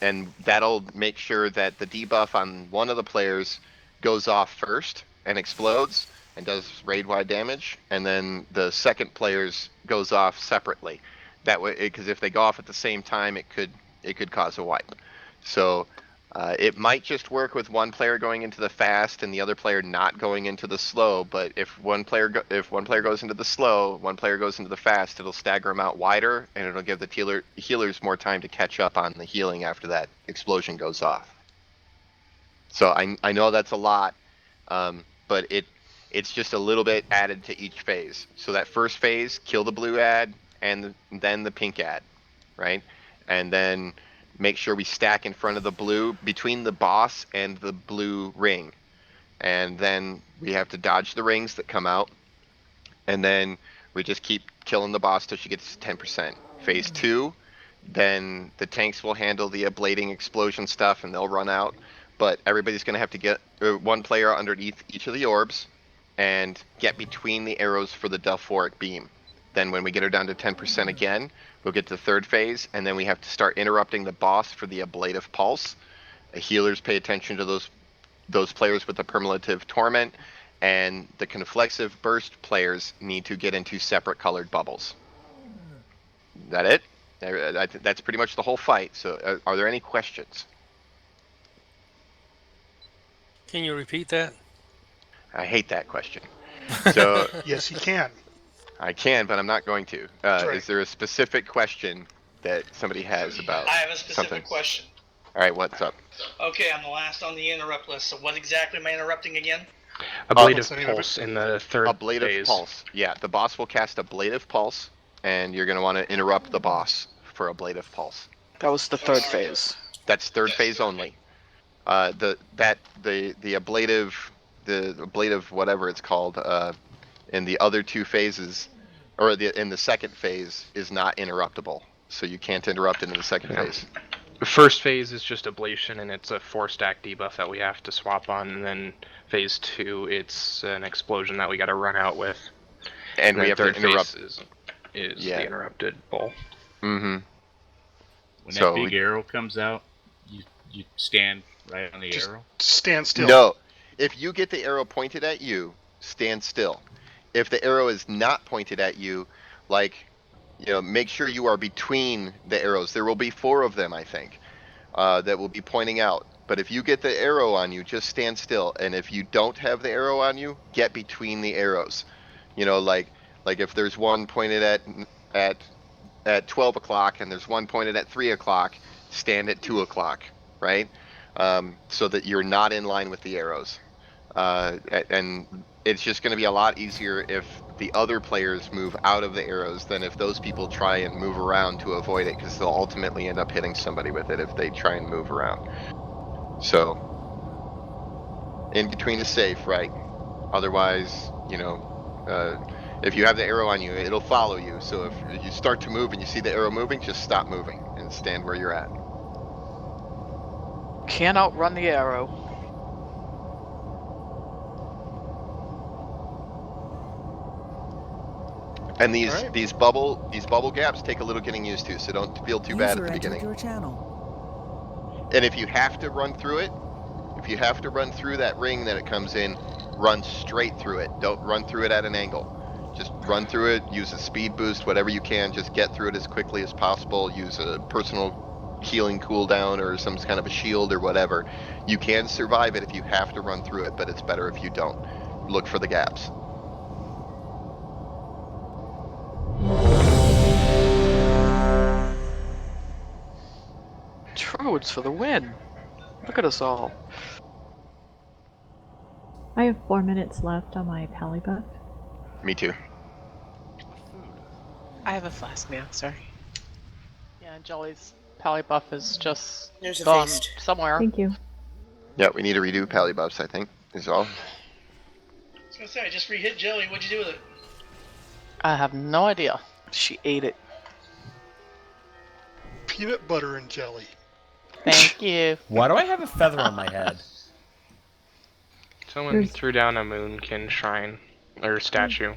And that'll make sure that the debuff on one of the players goes off first and explodes and does raid-wide damage, and then the second player's goes off separately. That way, because if they go off at the same time, it could cause a wipe. So It might just work with one player going into the fast and the other player not going into the slow. But if one player goes into the slow, one player goes into the fast, it'll stagger them out wider, and it'll give the healers more time to catch up on the healing after that explosion goes off. So I know that's a lot, but it's just a little bit added to each phase. So that first phase, kill the blue ad and then the pink ad, right? And then make sure we stack in front of the blue, between the boss and the blue ring. And then we have to dodge the rings that come out. And then we just keep killing the boss till she gets 10%. Phase 2, then the tanks will handle the ablating explosion stuff and they'll run out. But everybody's going to have to get one player underneath each of the orbs and get between the arrows for the Delphoric beam. Then when we get her down to 10% again, we'll get to the third phase, and then we have to start interrupting the boss for the ablative pulse. The healers pay attention to those players with the permalative torment, and the conflexive burst players need to get into separate colored bubbles. Is that it? That's pretty much the whole fight. So are there any questions? Can you repeat that? I hate that question. So Yes, you can. I can, but I'm not going to. right. Is there a specific question that somebody has about I have a specific something? question. All right, what's up? Okay, I'm the last on the interrupt list. So what exactly am I interrupting again? Ablative pulse in the third ablative phase. pulse. Yeah, the boss will cast ablative pulse, and you're going to want to interrupt the boss for ablative pulse. That was the third phase. That's third phase only. The ablative whatever it's called in the other two phases, or in the second phase, is not interruptible. So you can't interrupt into the second phase. The first phase is just ablation, and it's a 4-stack debuff that we have to swap on. And then phase 2, it's an explosion that we got to run out with. And we have to interrupt. Is the interrupted bull. Mm-hmm. When that big arrow comes out, you stand right on the arrow? Stand still. No. If you get the arrow pointed at you, stand still. If the arrow is not pointed at you, make sure you are between the arrows. There will be 4 of them, I think, that will be pointing out. But if you get the arrow on you, just stand still. And if you don't have the arrow on you, get between the arrows. Like if there's one pointed at 12 o'clock and there's one pointed at 3 o'clock, stand at 2 o'clock, right? So that you're not in line with the arrows. And it's just going to be a lot easier if the other players move out of the arrows than if those people try and move around to avoid it, because they'll ultimately end up hitting somebody with it if they try and move around. So, in between is safe, right? Otherwise, if you have the arrow on you, it'll follow you. So if you start to move and you see the arrow moving, just stop moving and stand where you're at. Can't outrun the arrow. And these bubble gaps take a little getting used to, so don't feel too bad at the beginning. Your channel. And if you have to run through it, if you have to run through that ring that it comes in, run straight through it. Don't run through it at an angle. Just run through it, use a speed boost, whatever you can, just get through it as quickly as possible. Use a personal healing cooldown or some kind of a shield or whatever. You can survive it if you have to run through it, but it's better if you don't. Look for the gaps. Troads for the win. Look at us all. I have 4 minutes left on my pally buff. Me too. I have a flask now, sorry. Yeah, Jelly's pally buff is just There's a gone feast. somewhere. Thank you. Yeah, we need to redo pally buffs, I think, is all. I was gonna say, I just re-hit Jelly. What'd you do with it? I have no idea. She ate it. Peanut butter and jelly. Thank you. Why do I have a feather on my head? Someone threw down a moonkin shrine or statue.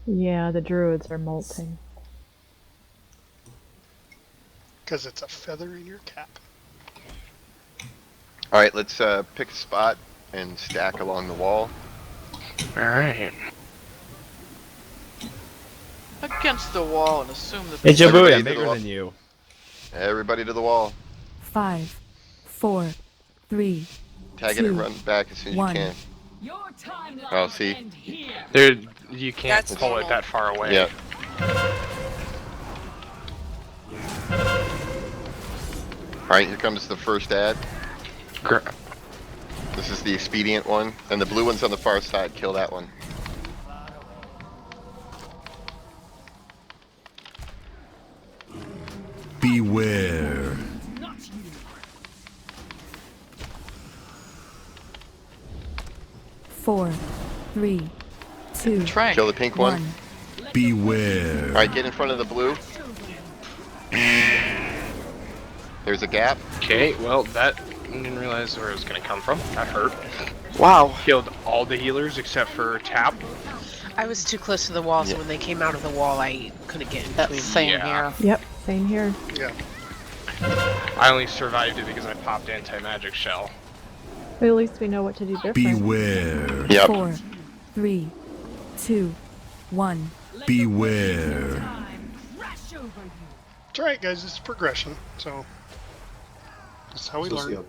Yeah, the druids are molting. Because it's a feather in your cap. All right, let's pick a spot and stack along the wall. All right. Against the wall and assume that. Hey, Jabooey, Everybody I'm to the bigger wall. than you. Everybody to the wall. 5, 4, 3. Tag it and run back as soon as you can. Oh, see? There, you can't That's pull normal. it that far away. Yeah. Alright, here comes the first ad. This is the expedient one. And the blue one's on the far side. Kill that one. Beware. 4, 3, 2. Kill the pink one. Beware. Alright, get in front of the blue. There's a gap. Okay, well, that I didn't realize where it was going to come from. That hurt. Wow. Killed all the healers except for Tap. I was too close to the wall, so when they came out of the wall, I couldn't get in between. Same here. Yep, same here. Yeah. I only survived it because I popped anti-magic shell. But at least we know what to do different. Beware. Yep. 4, 3, 2, 1. Beware. It's alright, guys. It's progression. So that's how we learn.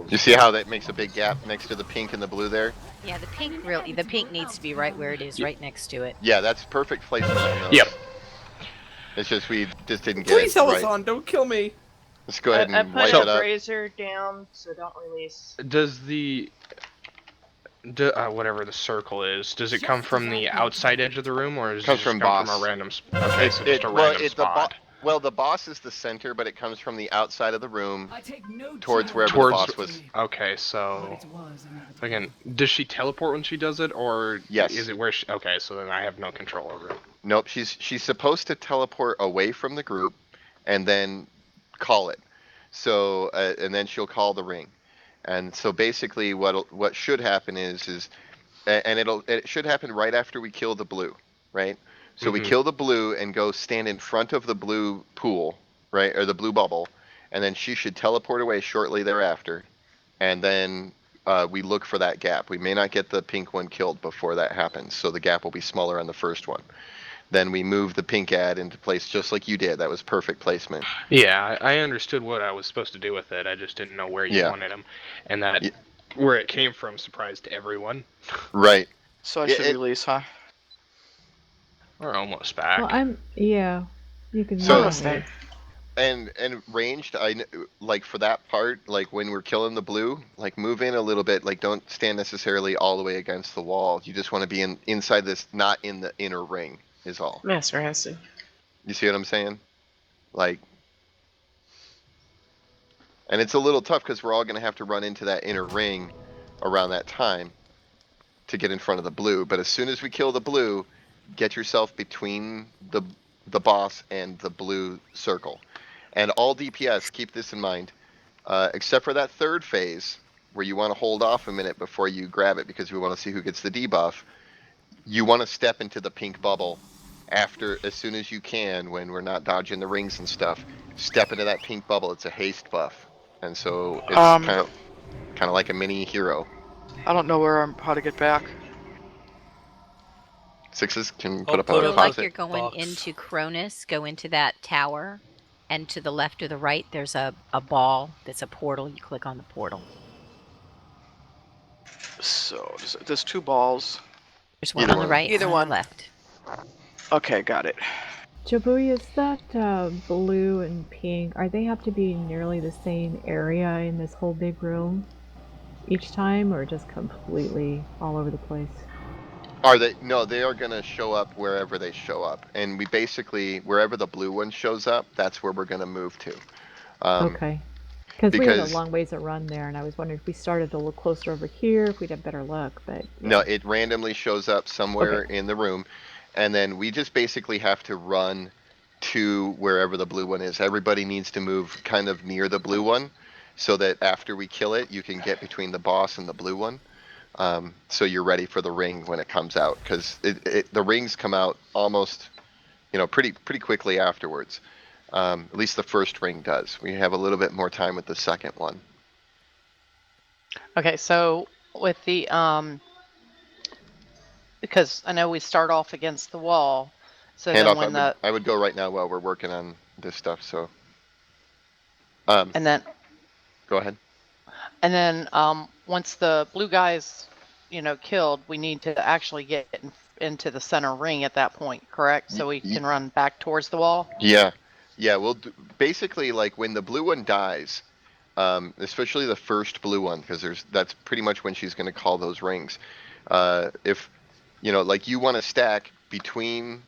You see how that makes a big gap next to the pink and the blue there? Yeah, the pink needs to be right where it is, right next to it. Yeah, that's perfect placement on those. Yep. It's just we just didn't get Please, it right. Elison, don't kill me. Let's go ahead I and put wipe a it up. brazier down, so don't release. Does the whatever the circle is, does it come from the outside edge of the room, or does it Comes just from come boss. from a random okay, so just a random spot? Well, the boss is the center, but it comes from the outside of the room towards wherever the boss was. Okay, so again, does she teleport when she does it, or Yes. is it where she? Okay, so then I have no control over it. Nope, she's supposed to teleport away from the group, and then call it. So and then she'll call the ring, and so basically what should happen is and it should happen right after we kill the blue, right? So we kill the blue and go stand in front of the blue pool, right, or the blue bubble, and then she should teleport away shortly thereafter, and then we look for that gap. We may not get the pink one killed before that happens, so the gap will be smaller on the first one. Then we move the pink ad into place just like you did. That was perfect placement. Yeah, I understood what I was supposed to do with it. I just didn't know where you wanted them, and that where it came from surprised everyone. Right. So I should release, huh? We're almost back. Well, you can So, stay. and ranged, like for that part, like when we're killing the blue, like move in a little bit. Like don't stand necessarily all the way against the wall. You just want to be inside this, not in the inner ring. Is all. Master has to. You see what I'm saying? Like, and it's a little tough because we're all going to have to run into that inner ring around that time to get in front of the blue. But as soon as we kill the blue, get yourself between the boss and the blue circle. And all DPS, keep this in mind, except for that third phase where you want to hold off a minute before you grab it because we want to see who gets the debuff. You want to step into the pink bubble as soon as you can when we're not dodging the rings and stuff. Step into that pink bubble. It's a haste buff, and so it's kind of like a mini hero. I don't know how to get back. Sixes can put up a So like deposit. you're going into Cronus, go into that tower, and to the left or the right, there's a ball that's a portal. You click on the portal. So there's two balls. There's one on the right, Either one on the left. Okay, got it. Jabui, is that blue and pink? Are they have to be nearly the same area in this whole big room each time, or just completely all over the place? Are they? No, they are going to show up wherever they show up, and we basically wherever the blue one shows up, that's where we're going to move to. Okay. Because we had a long ways to run there, and I was wondering if we started a little closer over here, if we'd have better luck. But No, it randomly shows up somewhere in the room, and then we just basically have to run to wherever the blue one is. Everybody needs to move kind of near the blue one, so that after we kill it, you can get between the boss and the blue one. So you're ready for the ring when it comes out, because the rings come out almost, pretty quickly afterwards. At least the first ring does. We have a little bit more time with the second one. Okay, so with the because I know we start off against the wall, so Hand then off. when I would go right now while we're working on this stuff. So. and then Go ahead. And then once the blue guy's, killed, we need to actually get into the center ring at that point, correct? So we can run back towards the wall? Yeah. Yeah, basically, like, when the blue one dies, especially the first blue one, because that's pretty much when she's going to call those rings. If, like, you want to stack between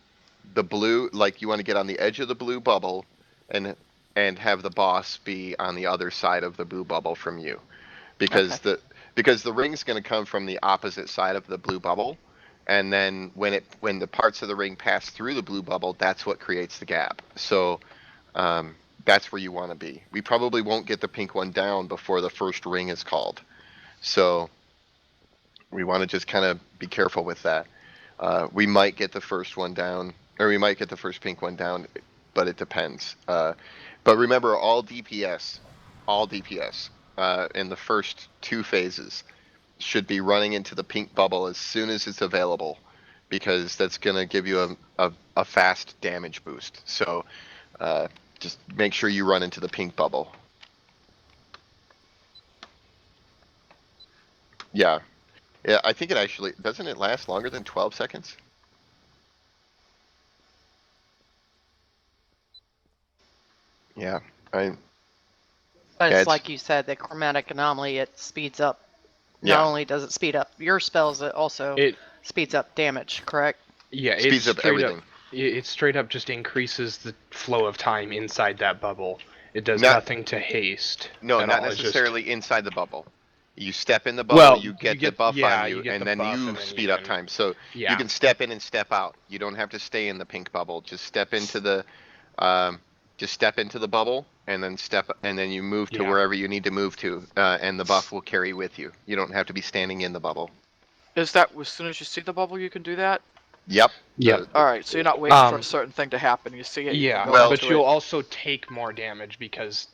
the blue, like, you want to get on the edge of the blue bubble and have the boss be on the other side of the blue bubble from you. Because the ring's going to come from the opposite side of the blue bubble, and then when the parts of the ring pass through the blue bubble, that's what creates the gap. So that's where you want to be. We probably won't get the pink one down before the first ring is called, so we want to just kind of be careful with that. We might get the first one down, or we might get the first pink one down, but it depends. But remember, all DPS in the first 2 phases should be running into the pink bubble as soon as it's available, because that's going to give you a fast damage boost. So just make sure you run into the pink bubble. Yeah, I think it actually, doesn't it last longer than 12 seconds? Yeah, But it's like you said, the chromatic anomaly, it speeds up. Yeah. Not only does it speed up your spells, it also speeds up damage, correct? Yeah, Speeds up everything. It straight up just increases the flow of time inside that bubble. It does nothing to haste. No, not necessarily inside the bubble. You step in the bubble, you get the buff on you, and then you speed up time. So you can step in and step out. You don't have to stay in the pink bubble. Just step into the bubble, and then you move to wherever you need to move to, and the buff will carry with you. You don't have to be standing in the bubble. Is that as soon as you see the bubble you can do that? Yep. Yep. All right, so you're not waiting for a certain thing to happen. You see it. Yeah, you go but into you'll it. also take more damage because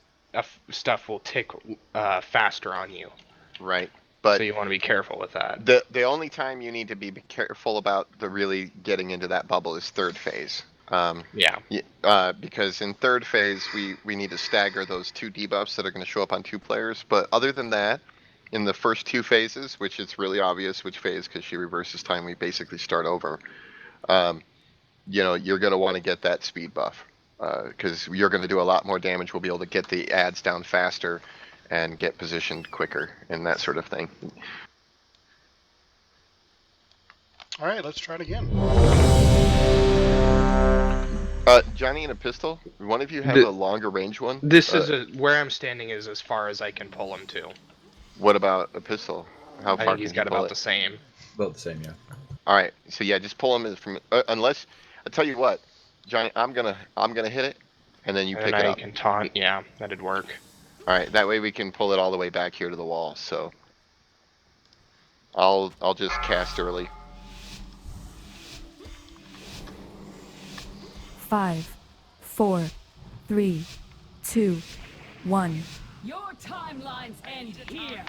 stuff will tick faster on you. Right. But so you want to be careful with that. The only time you need to be careful about the really getting into that bubble is 3rd phase. Because in 3rd phase we need to stagger those 2 debuffs that are going to show up on 2 players. But other than that, in the first 2 phases, which it's really obvious which phase because she reverses time, we basically start over. You're going to want to get that speed buff because you're going to do a lot more damage. We'll be able to get the adds down faster and get positioned quicker and that sort of thing. All right, let's try it again. Johnny and a pistol. One of you have a longer range one. This is where I'm standing is as far as I can pull him to. What about a pistol? How far? I think he's got about the same. About the same, yeah. All right, so yeah, just pull him from unless I tell you what, Johnny, I'm gonna hit it, and then you pick it up. I can taunt. Yeah, that'd work. All right, that way we can pull it all the way back here to the wall. So I'll just cast early. 5, 4, 3, 2, 1. Your timelines end here.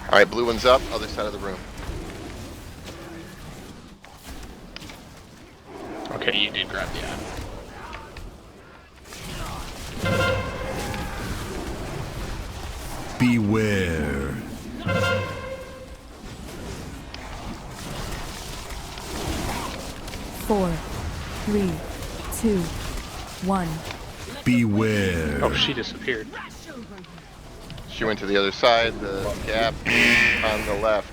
All right, blue one's up, other side of the room. Okay, you did grab the ad. Beware. Four, 3, 2, 1. Beware. Oh, she disappeared. She went to the other side, the gap on the left.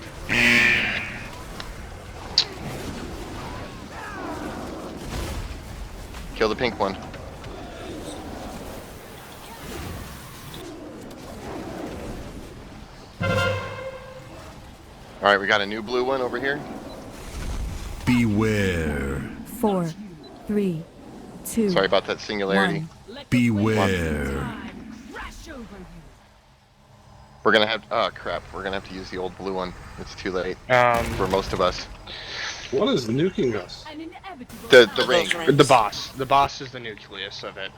Kill the pink one. Alright, we got a new blue one over here. Beware. 4, 3, 2. Sorry about that singularity. 1. Beware. We're gonna have, oh crap, we're gonna have to use the old blue one. It's too late for most of us. What is nuking us? The ring. The boss. The boss is the nucleus of it.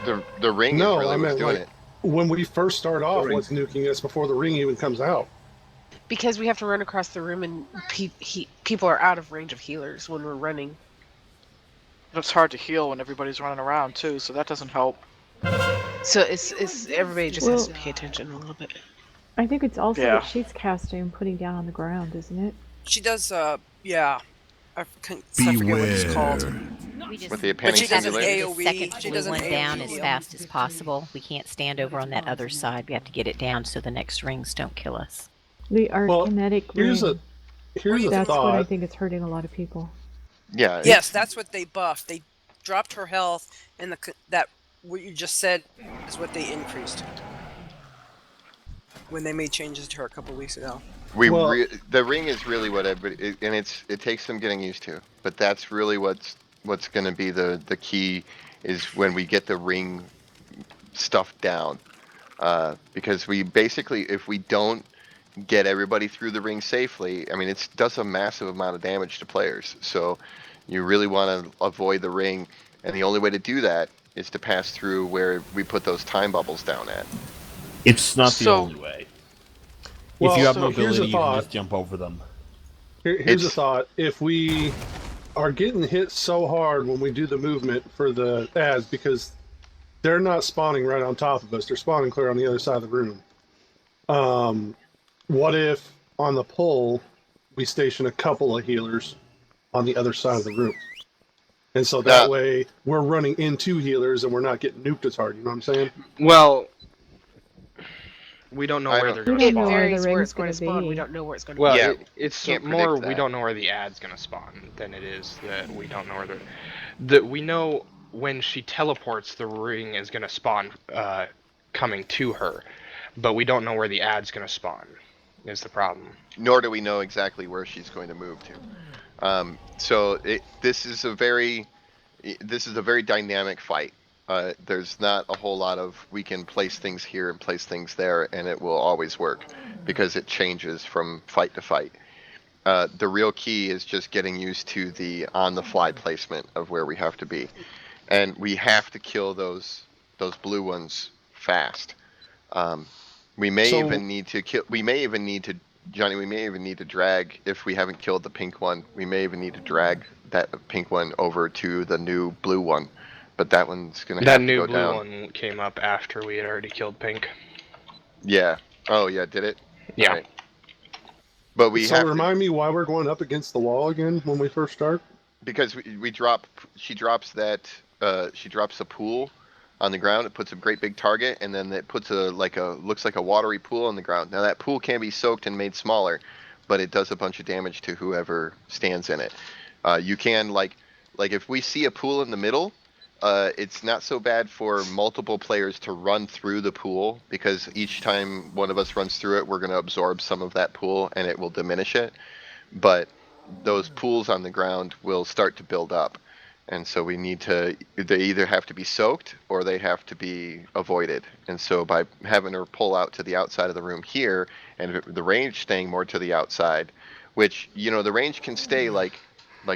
The ring No, is really I what's meant doing like it. when we first start off, what's nuking us before the ring even comes out? Because we have to run across the room and people are out of range of healers when we're running. It's hard to heal when everybody's running around too, so that doesn't help. So it's everybody just has to pay attention a little bit. I think it's also Yeah. what she's casting and putting down on the ground, isn't it? She does, yeah. I forget what it's called. We just, With the But she does an simulator? the second AoE. She blue does an one down AoE as heal. fast as possible. We can't stand over on that other side. We have to get it down so the next rings don't kill us. The Arkinetic here's ring. Here's a That's what I thought. think is hurting a lot of people. Yeah. Yes, that's what they buffed. They dropped her health, and that what you just said is what they increased when they made changes to her a couple weeks ago. The ring is really what everybody, and it takes some getting used to. But that's really what's going to be the key, is when we get the ring stuff down, because we basically, if we don't get everybody through the ring safely, I mean, it does a massive amount of damage to players. So you really want to avoid the ring, and the only way to do that is to pass through where we put those time bubbles down at. It's not the only way. If you have mobility, you can just jump over them. Here's a thought. If we are getting hit so hard when we do the movement for the ads, because they're not spawning right on top of us, they're spawning clear on the other side of the room. What if on the pull we station a couple of healers on the other side of the room? And so that way we're running into healers and we're not getting nuked as hard, you know what I'm saying? Well, we don't know where they're going to It spawn. varies where it's going to spawn. We don't know where it's going to Well, be. it's can't more predict we that. don't know where the ad's going to spawn than it is that we don't know where the we know when she teleports, the ring is going to spawn coming to her, but we don't know where the ad's going to spawn. Is the problem? Nor do we know exactly where she's going to move to. So this is a very dynamic fight. There's not a whole lot of we can place things here and place things there and it will always work, because it changes from fight to fight. The real key is just getting used to the on-the-fly placement of where we have to be, and we have to kill those blue ones fast. We may even need to kill. We may even need to, Johnny. We may even need to drag, if we haven't killed the pink one. We may even need to drag that pink one over to the new blue one, but that one's gonna have to go down. That new blue one came up after we had already killed pink. Yeah. Oh yeah. Did it? Yeah. All right. But we have remind me why we're going up against the wall again when we first start. Because we drop. She drops that. She drops a pool on the ground. It puts a great big target, and then it puts looks like a watery pool on the ground. Now that pool can be soaked and made smaller, but it does a bunch of damage to whoever stands in it. You can like if we see a pool in the middle, it's not so bad for multiple players to run through the pool, because each time one of us runs through it, we're going to absorb some of that pool and it will diminish it. But those pools on the ground will start to build up. And so we need to, they either have to be soaked or they have to be avoided. And so by having her pull out to the outside of the room here, and the range staying more to the outside, which, the range can stay like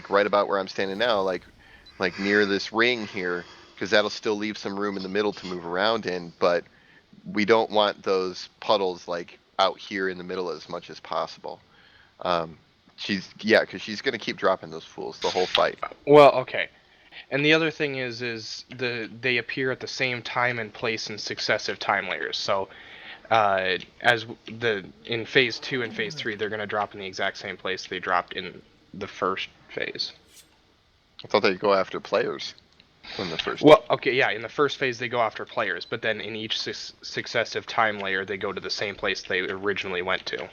right about where I'm standing now, like near this ring here, because that'll still leave some room in the middle to move around in, but we don't want those puddles like out here in the middle as much as possible. Because she's going to keep dropping those fools the whole fight. Well, okay. And the other thing is they appear at the same time and place in successive time layers. So, in phase 2 and phase 3, they're going to drop in the exact same place they dropped in the first phase. I thought they'd go after players in the first. Well, okay, yeah. In the first phase, they go after players, but then in each successive time layer, they go to the same place they originally went to.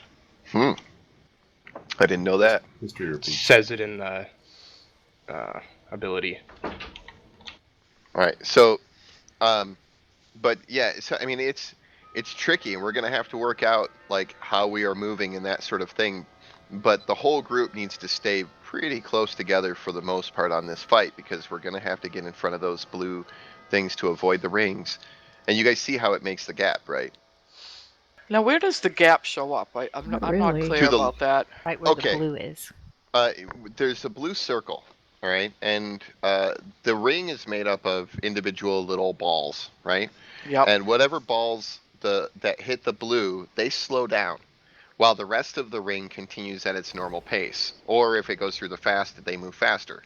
I didn't know that. Says it in the ability. All right. So, but yeah. So I mean, it's tricky, and we're gonna have to work out like how we are moving and that sort of thing. But the whole group needs to stay pretty close together for the most part on this fight, because we're gonna have to get in front of those blue things to avoid the rings. And you guys see how it makes the gap, right? Now, where does the gap show up? I'm not clear about that. Right where the blue is. There's a blue circle, all right? And the ring is made up of individual little balls, right? Yep. And whatever balls that hit the blue, they slow down, while the rest of the ring continues at its normal pace. Or if it goes through the fast, they move faster.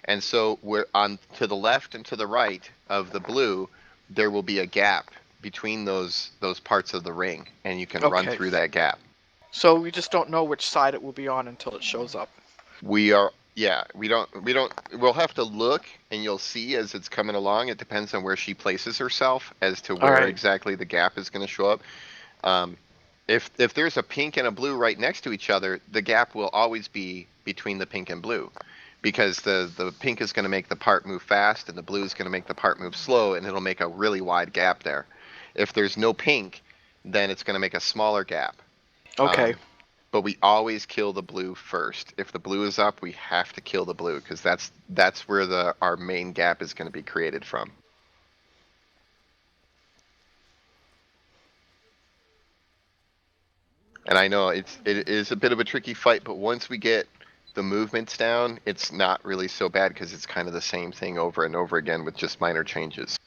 And so we're on to the left and to the right of the blue, there will be a gap between those parts of the ring, and you can run Okay. through that gap. So we just don't know which side it will be on until it shows up. We'll have to look, and you'll see as it's coming along. It depends on where she places herself as to where exactly the gap is going to show up. If there's a pink and a blue right next to each other, the gap will always be between the pink and blue, because the pink is going to make the part move fast and the blue is going to make the part move slow, and it'll make a really wide gap there. If there's no pink, then it's going to make a smaller gap. Okay. But we always kill the blue first. If the blue is up, we have to kill the blue, because that's where our main gap is going to be created from. And I know it is a bit of a tricky fight, but once we get the movements down, it's not really so bad, because it's kind of the same thing over and over again with just minor changes.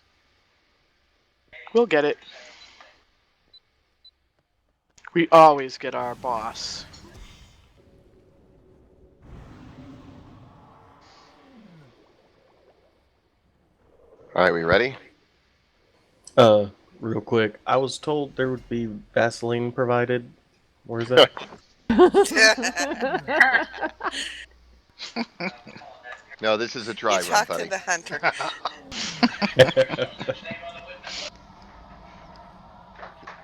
We'll get it. We always get our boss. All right, we ready? Real quick, I was told there would be Vaseline provided. Where's that? No, this is a dry You run, talk buddy. to the hunter.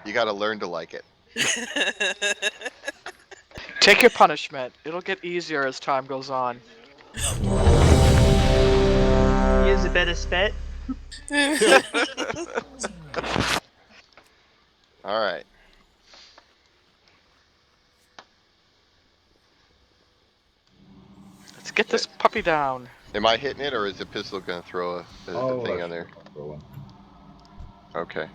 You got to learn to like it. Take your punishment. It'll get easier as time goes on. Use a bit of spit. All right. Let's get this puppy down. Am I hitting it, or is the pistol going to throw a thing on there? Okay.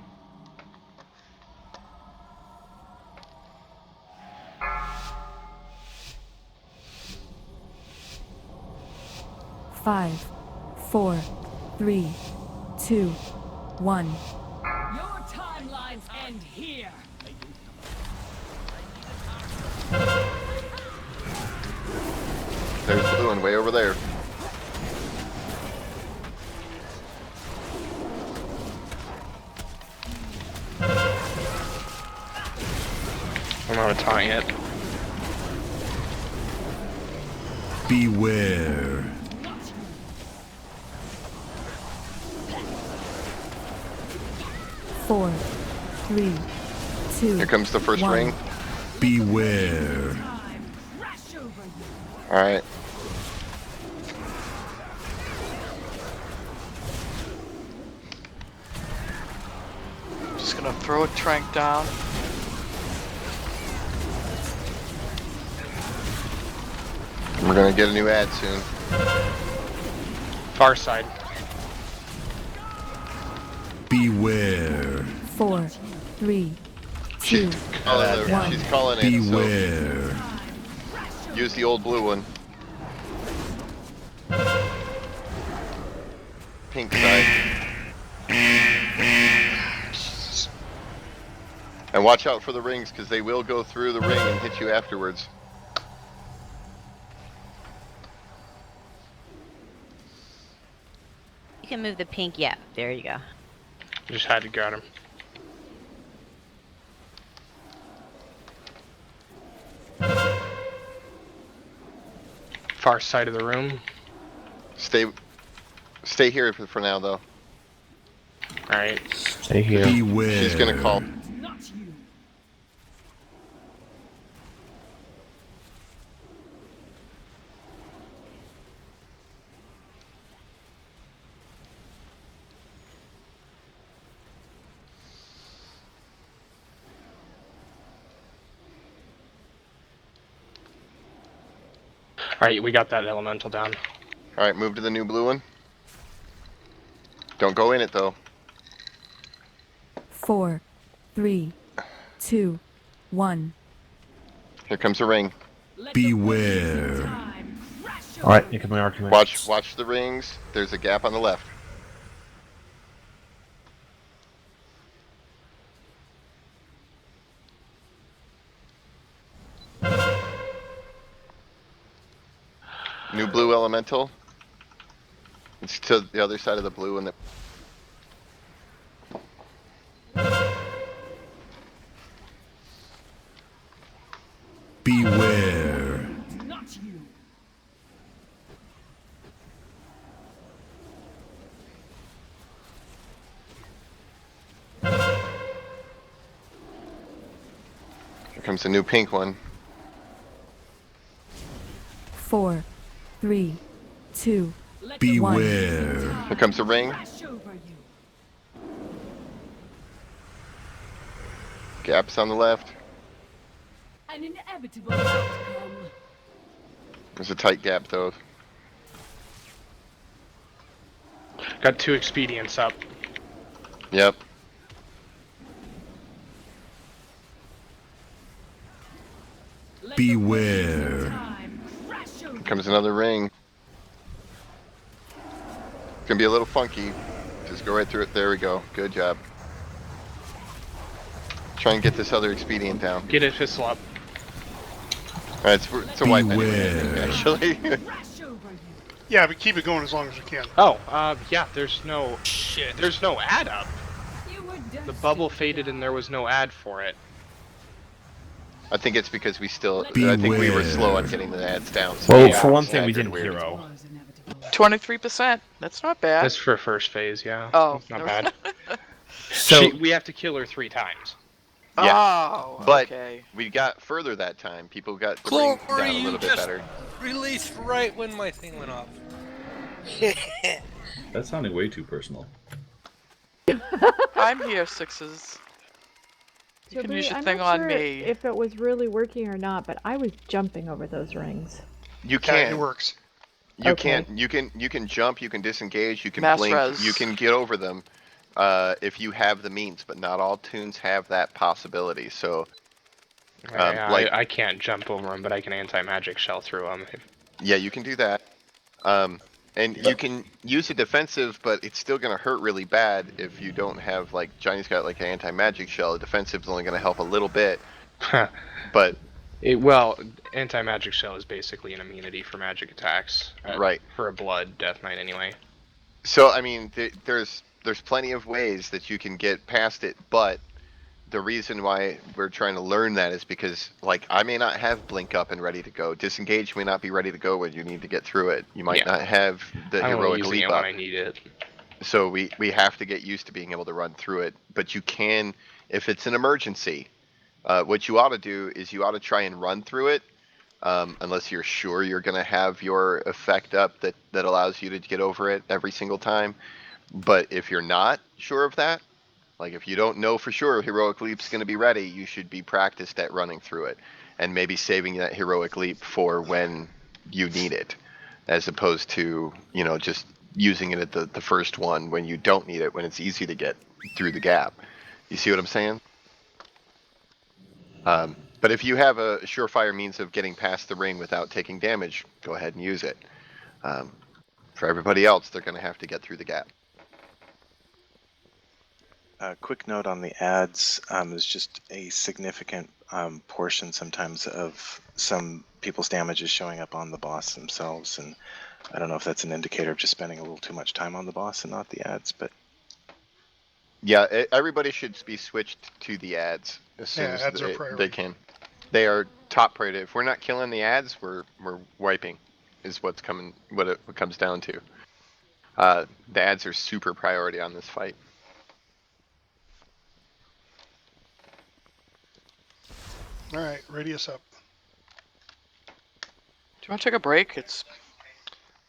Five, 4, 3, 2, 1. Your timelines end here. There's the blue one way over there. I'm not a taunt yet. Beware. Four, 3, 2. Here comes the first 1. ring. Beware. All right. Just gonna throw a trank down. We're going to get a new ad soon. Far side. Beware. 4, 3, 2, She's calling it. Beware. So use the old blue one. Pink side. And watch out for the rings, because they will go through the ring and hit you afterwards. You can move the pink. Yeah, there you go. Just had to grab him. Far side of the room. Stay here for now, though. Alright. Stay here. Beware. She's gonna call. Alright, we got that elemental down. All right, move to the new blue one. Don't go in it, though. 4, 3, 2, 1. Here comes the ring. Beware. Alright, here come my argument. Watch the rings. There's a gap on the left. New blue elemental. It's to the other side of the blue and the. Beware. Not you. Here comes the new pink one. 4, 3, 2, Beware. Here comes the ring. Gaps on the left. An inevitable outcome. There's a tight gap though. Got 2 expedients up. Yep. Beware. Here comes another ring. It's gonna be a little funky. Just go right through it. There we go. Good job. Try and get this other expedient down. Get his pistol up. Alright, it's a wipe anyway, I think, actually. Yeah, but keep it going as long as we can. Oh, yeah, there's no ad up. The bubble faded and there was no ad for it. I think it's because I think we were slow on getting the ads down. So Well, yeah, for one it's thing, we staggered didn't weird. hero. 23%. That's not bad. That's for first phase, yeah. Oh, It's not bad. So we have to kill her 3 times. Yeah. Oh, But okay. we got further that time. People got the ring down a little bit better. Released right when my thing went off. That's sounding way too personal. I'm here, sixes. You can use your I'm thing not on sure me. if it was really working or not, but I was jumping over those rings. You Yeah, can. it works. You Okay. can. You can jump. You can disengage. You can Mass blink. res. You can get over them, if you have the means. But not all tunes have that possibility. So, I can't jump over them, but I can anti-magic shell through them. yeah, you can do that. And you can use a defensive, but it's still going to hurt really bad if you don't have, like, Johnny's got, like, an anti-magic shell. A defensive's only going to help a little bit. But... Well, anti-magic shell is basically an immunity for magic attacks. Right. For a blood death knight, anyway. So, I mean, there's plenty of ways that you can get past it, but the reason why we're trying to learn that is because, like, I may not have blink up and ready to go. Disengage may not be ready to go when you need to get through it. You might not have the I'm only heroic using leap it up. when I need it. So we have to get used to being able to run through it. But you can, if it's an emergency, what you ought to do is you ought to try and run through it, unless you're sure you're going to have your effect up that allows you to get over it every single time. But if you're not sure of that, like if you don't know for sure heroic leap's going to be ready, you should be practiced at running through it and maybe saving that heroic leap for when you need it, as opposed to, you know, just using it at the first one when you don't need it, when it's easy to get through the gap. You see what I'm saying? But if you have a surefire means of getting past the ring without taking damage, go ahead and use it. For everybody else, they're going to have to get through the gap. A quick note on the ads, is just a significant portion sometimes of some people's damage is showing up on the boss themselves, and I don't know if that's an indicator of just spending a little too much time on the boss and not the ads, but... Yeah, everybody should be switched to the ads as soon Yeah, ads are as priority. they can. They are top priority. If we're not killing the ads, we're wiping, is what it comes down to. The ads are super priority on this fight. All right, radius up. Do you want to take a break? It's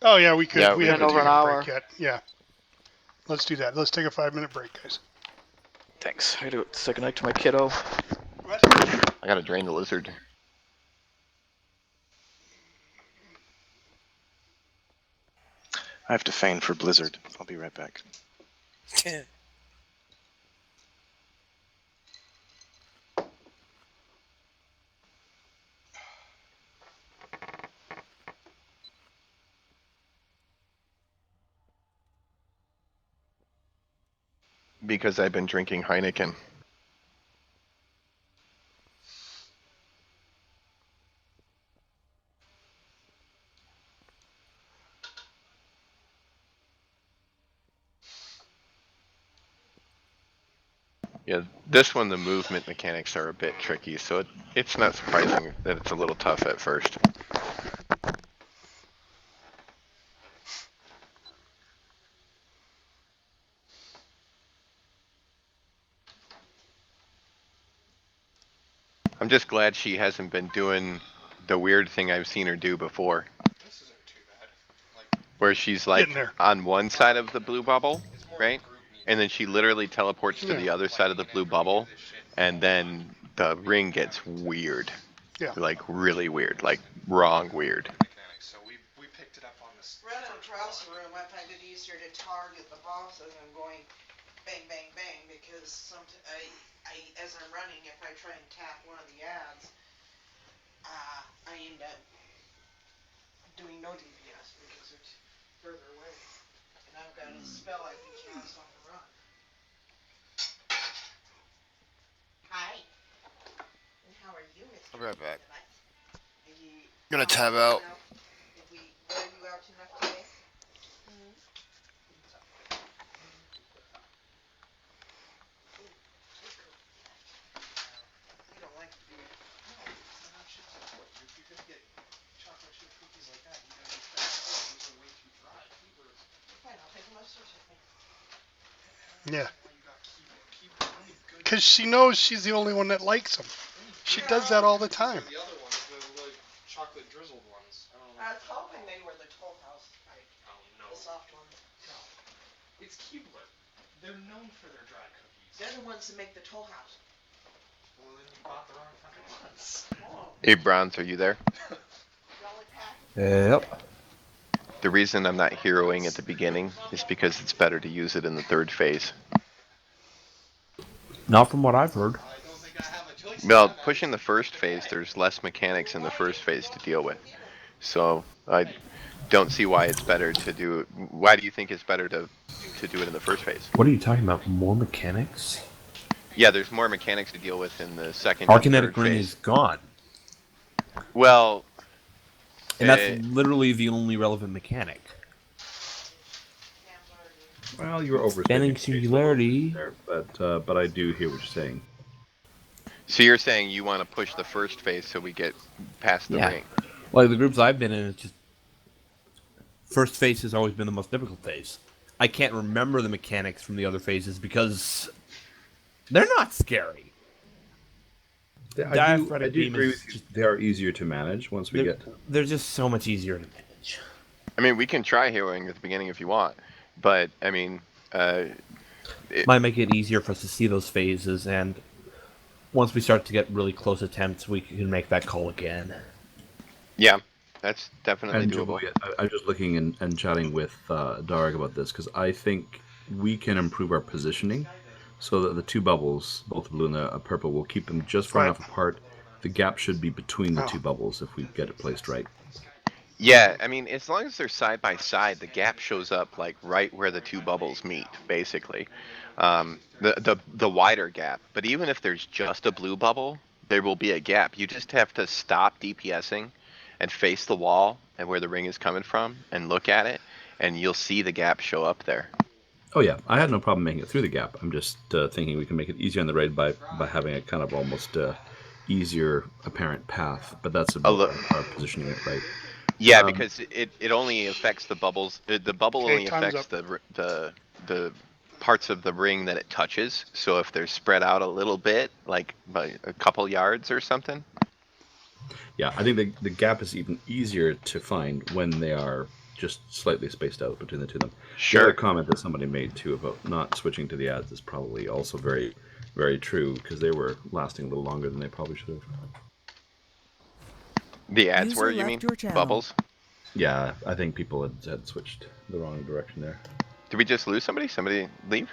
Oh yeah, we could. Yeah, we we haven't could. taken Over an a hour. break yet. Yeah. Let's do that. Let's take a 5-minute break, guys. thanks. I gotta say goodnight to my kiddo. I gotta drain the lizard. I have to feign for Blizzard. I'll be right back. Because I've been drinking Heineken. Yeah, this one the movement mechanics are a bit tricky, so it's not surprising that it's a little tough at first. I'm just glad she hasn't been doing the weird thing I've seen her do before. Where she's like on one side of the blue bubble, right? And then she literally teleports to the other side of the blue bubble, and then the ring gets weird. Yeah. Like really weird, like wrong weird. Rather than trials room, I find it easier to target the bosses than going bang, bang, bang, because as I'm running, if I try and tap one of the ads, I end up doing no DPS because they're further away. And I've got a spell I can cast on the run. Hi. And how are you, Mr. I'll be right back. Are you Gonna tab out. Were you out enough today? You don't like to do it. No, it's not chip support. If you're gonna get chocolate chip cookies like that, you gotta be fast. Those are way too dry. Fine, I'll take them upstairs with me. Yeah. Because she knows she's the only one that likes them. She does that all the time. The other ones, the chocolate drizzled ones. I was hoping they were the Toll House. Oh no. The soft ones. No. It's Keebler. They're known for their dry cookies. They're the ones that make the Toll House. Well, then you bought the wrong fucking ones. Hey, Bronze, are you there? Yep. The reason I'm not heroing at the beginning is because it's better to use it in the third phase. Not from what I've heard. Well, pushing the first phase, there's less mechanics in the first phase to deal with. So I don't see why it's better to do it. Why do you think it's better to do it in the first phase? What are you talking about? More mechanics? Yeah, there's more mechanics to deal with in the second Our and kinetic third ring phase. is gone. Well, and that's literally the only relevant mechanic. Well, you were overstating Spanning singularity. there, but I do hear what you're saying. So you're saying you want to push the first phase so we get past the ring? Like the groups I've been in, it's just first phase has always been the most difficult phase. I can't remember the mechanics from the other phases because they're not scary. I do agree with you. They are easier to manage once we get. They're just so much easier to manage. I mean, we can try heroing at the beginning if you want, but I mean, might make it easier for us to see those phases, and once we start to get really close attempts, we can make that call again. Yeah, that's definitely doable. I'm just looking and chatting with Darg about this because I think we can improve our positioning so that the two bubbles, both blue and the purple, will keep them just far enough apart. The gap should be between the two bubbles if we get it placed right. Yeah, I mean, as long as they're side by side, the gap shows up like right where the two bubbles meet, basically. The wider gap. But even if there's just a blue bubble, there will be a gap. You just have to stop DPSing and face the wall and where the ring is coming from and look at it, and you'll see the gap show up there. Oh yeah, I had no problem making it through the gap. I'm just thinking we can make it easier on the raid by having a kind of almost easier apparent path. But that's about our positioning it right. Yeah, because it only affects the bubbles. The bubble only time's affects the parts of the ring that it touches. So if they're spread out a little bit, like by a couple yards or something. Yeah, I think the gap is even easier to find when they are just slightly spaced out between the two of them. Sure. The other comment that somebody made too about not switching to the ads is probably also very, very true because they were lasting a little longer than they probably should have. The ads were, you mean? Bubbles? Yeah, I think people had switched the wrong direction there. Did we just lose somebody? Somebody leave?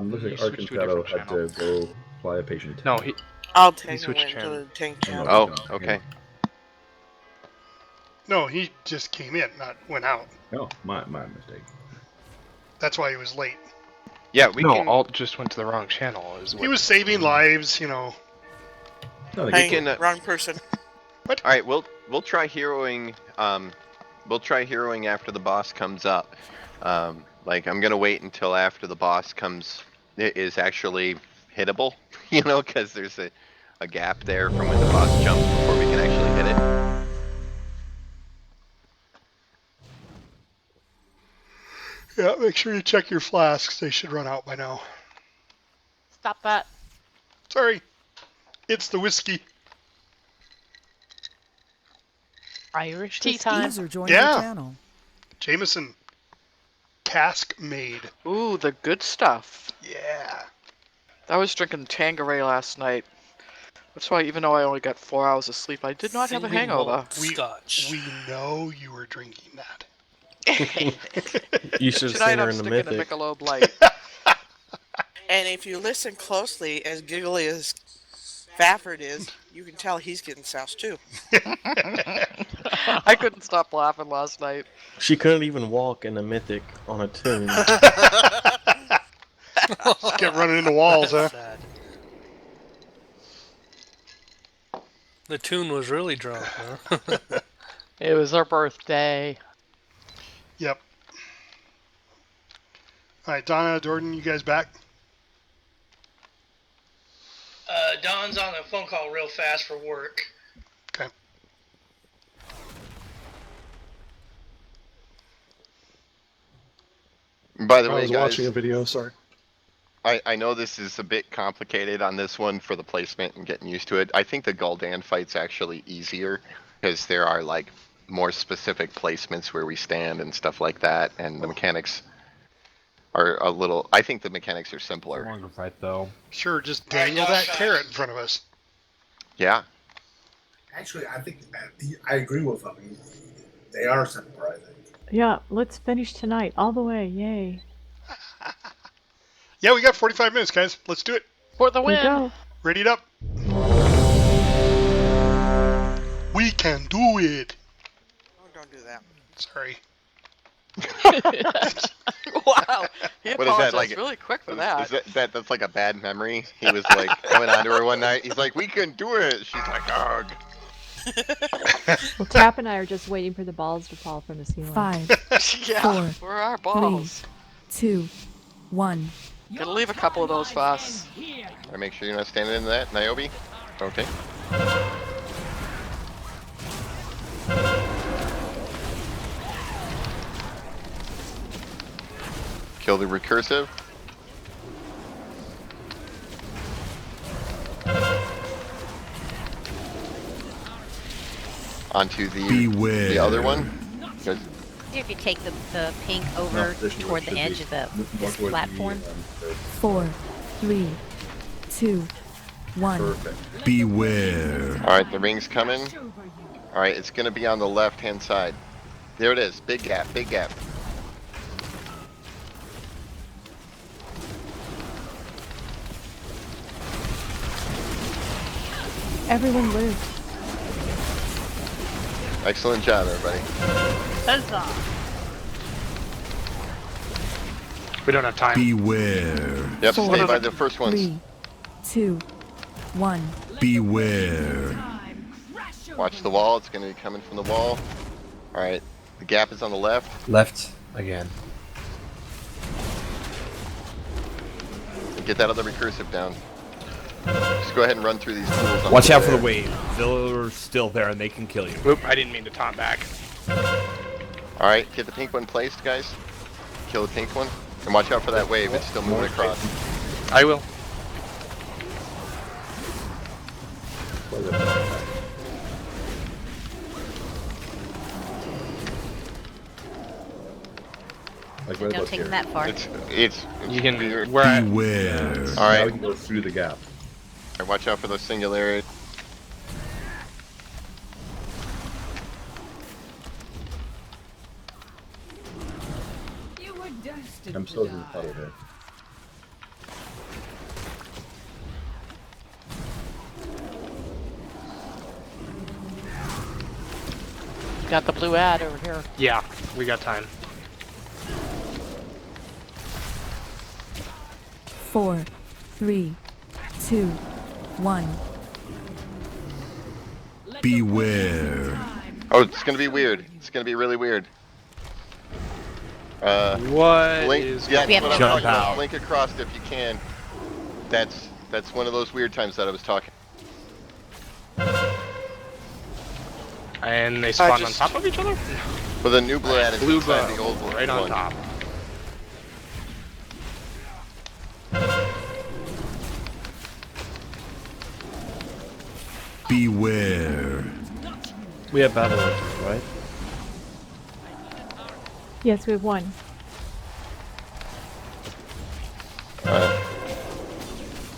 Looks like Arkansas had to go fly a patient. No, I'll he take him switched into channel. the tank channel. Oh, okay. No, he just came in, not went out. Oh, my mistake. That's why he was late. Yeah, we can... Alt just went to the wrong channel. He was saving lives, you know. No, we can, wrong person. What? All right, we'll try heroing. We'll try heroing after the boss comes up. Like I'm gonna wait until after the boss is actually hittable, you know, because there's a gap there from when the boss jumps before we can actually hit it. Yeah, make sure you check your flasks. They should run out by now. Stop that. Sorry. It's the whiskey. Irish Tea this time. Yeah. Jameson. Cask made. Ooh, the good stuff. Yeah. I was drinking Tanqueray last night. That's why, even though I only got 4 hours of sleep, I did not have a hangover. We know you were drinking that. You should have Tonight seen her I'm in the sticking to Mythic. Michelob Light. And if you listen closely, as giggly as Faffard is, you can tell he's getting soused too. I couldn't stop laughing last night. She couldn't even walk in the Mythic on a tune. Just kept running into walls, huh? Sad. The tune was really drunk, huh? It was her birthday. Yep. Alright, Donna, Jordan, you guys back? Don's on a phone call real fast for work. Okay. By the I way, was guys, watching a video, sorry. I know this is a bit complicated on this one for the placement and getting used to it. I think the Gul'dan fight's actually easier because there are like more specific placements where we stand and stuff like that, and the mechanics are a little. I think the mechanics are simpler. Longer fight though. Sure, just dangle that carrot in front of us. Yeah. Actually, I think I agree with them. They are simpler, I think. Yeah, let's finish tonight all the way. Yay. Yeah, we got 45 minutes, guys. Let's do it. For the Here we win. go. Ready it up. We can do it. Oh, don't do that. Sorry. Wow. He What is that, apologized like? really quick for that. Is that's like a bad memory? He was like coming on to her one night. He's like, "We can do it." She's like, "Ugh." Well, Tap and I are just waiting for the balls to fall from the ceiling. 5, Yeah, 4, where are our balls? 3, 2, 1. Gotta leave a couple of those for us. I make sure you're not standing in that, Niobe. Okay. Kill the recursive. Onto the other one. Good. If you take the pink over toward the edge of this platform. 4, 3, 2, 1. Perfect. Beware. All right, the ring's coming. All right, it's gonna be on the left-hand side. There it is. Big gap. Big gap. Everyone live. Excellent job, everybody. Huzzah. We don't have time. Beware. Yep, 4, stay by the first ones. 3, 2, 1. Beware. Watch the wall. It's going to be coming from the wall. All right, the gap is on the left. Left again. Get that other recursive down. Just go ahead and run through these tools. Watch out for the wave. They're still there and they can kill you. Oop, I didn't mean to taunt back. All right, get the pink one placed, guys. Kill the pink one. And watch out for that wave. It's still moving across. I will. Don't take them that far. It's You can. weird. Where I, Beware. All right. Now we can go through the gap. And watch out for those singularities. I'm still in the puddle here. Got the blue ad over here. yeah, we got time. 4, 3, 2, 1. Beware. Oh, it's gonna be weird. It's gonna be really weird. What Blink, is yeah, We have that's to what I'm jump talking about. out. Blink across if you can. That's That's one of those weird times that I was talking. And they spawn on top of each other? Well, the new blue ad is Blue inside bow, the old one. right on top. Beware. We have battle roses, right? Yes, we have one.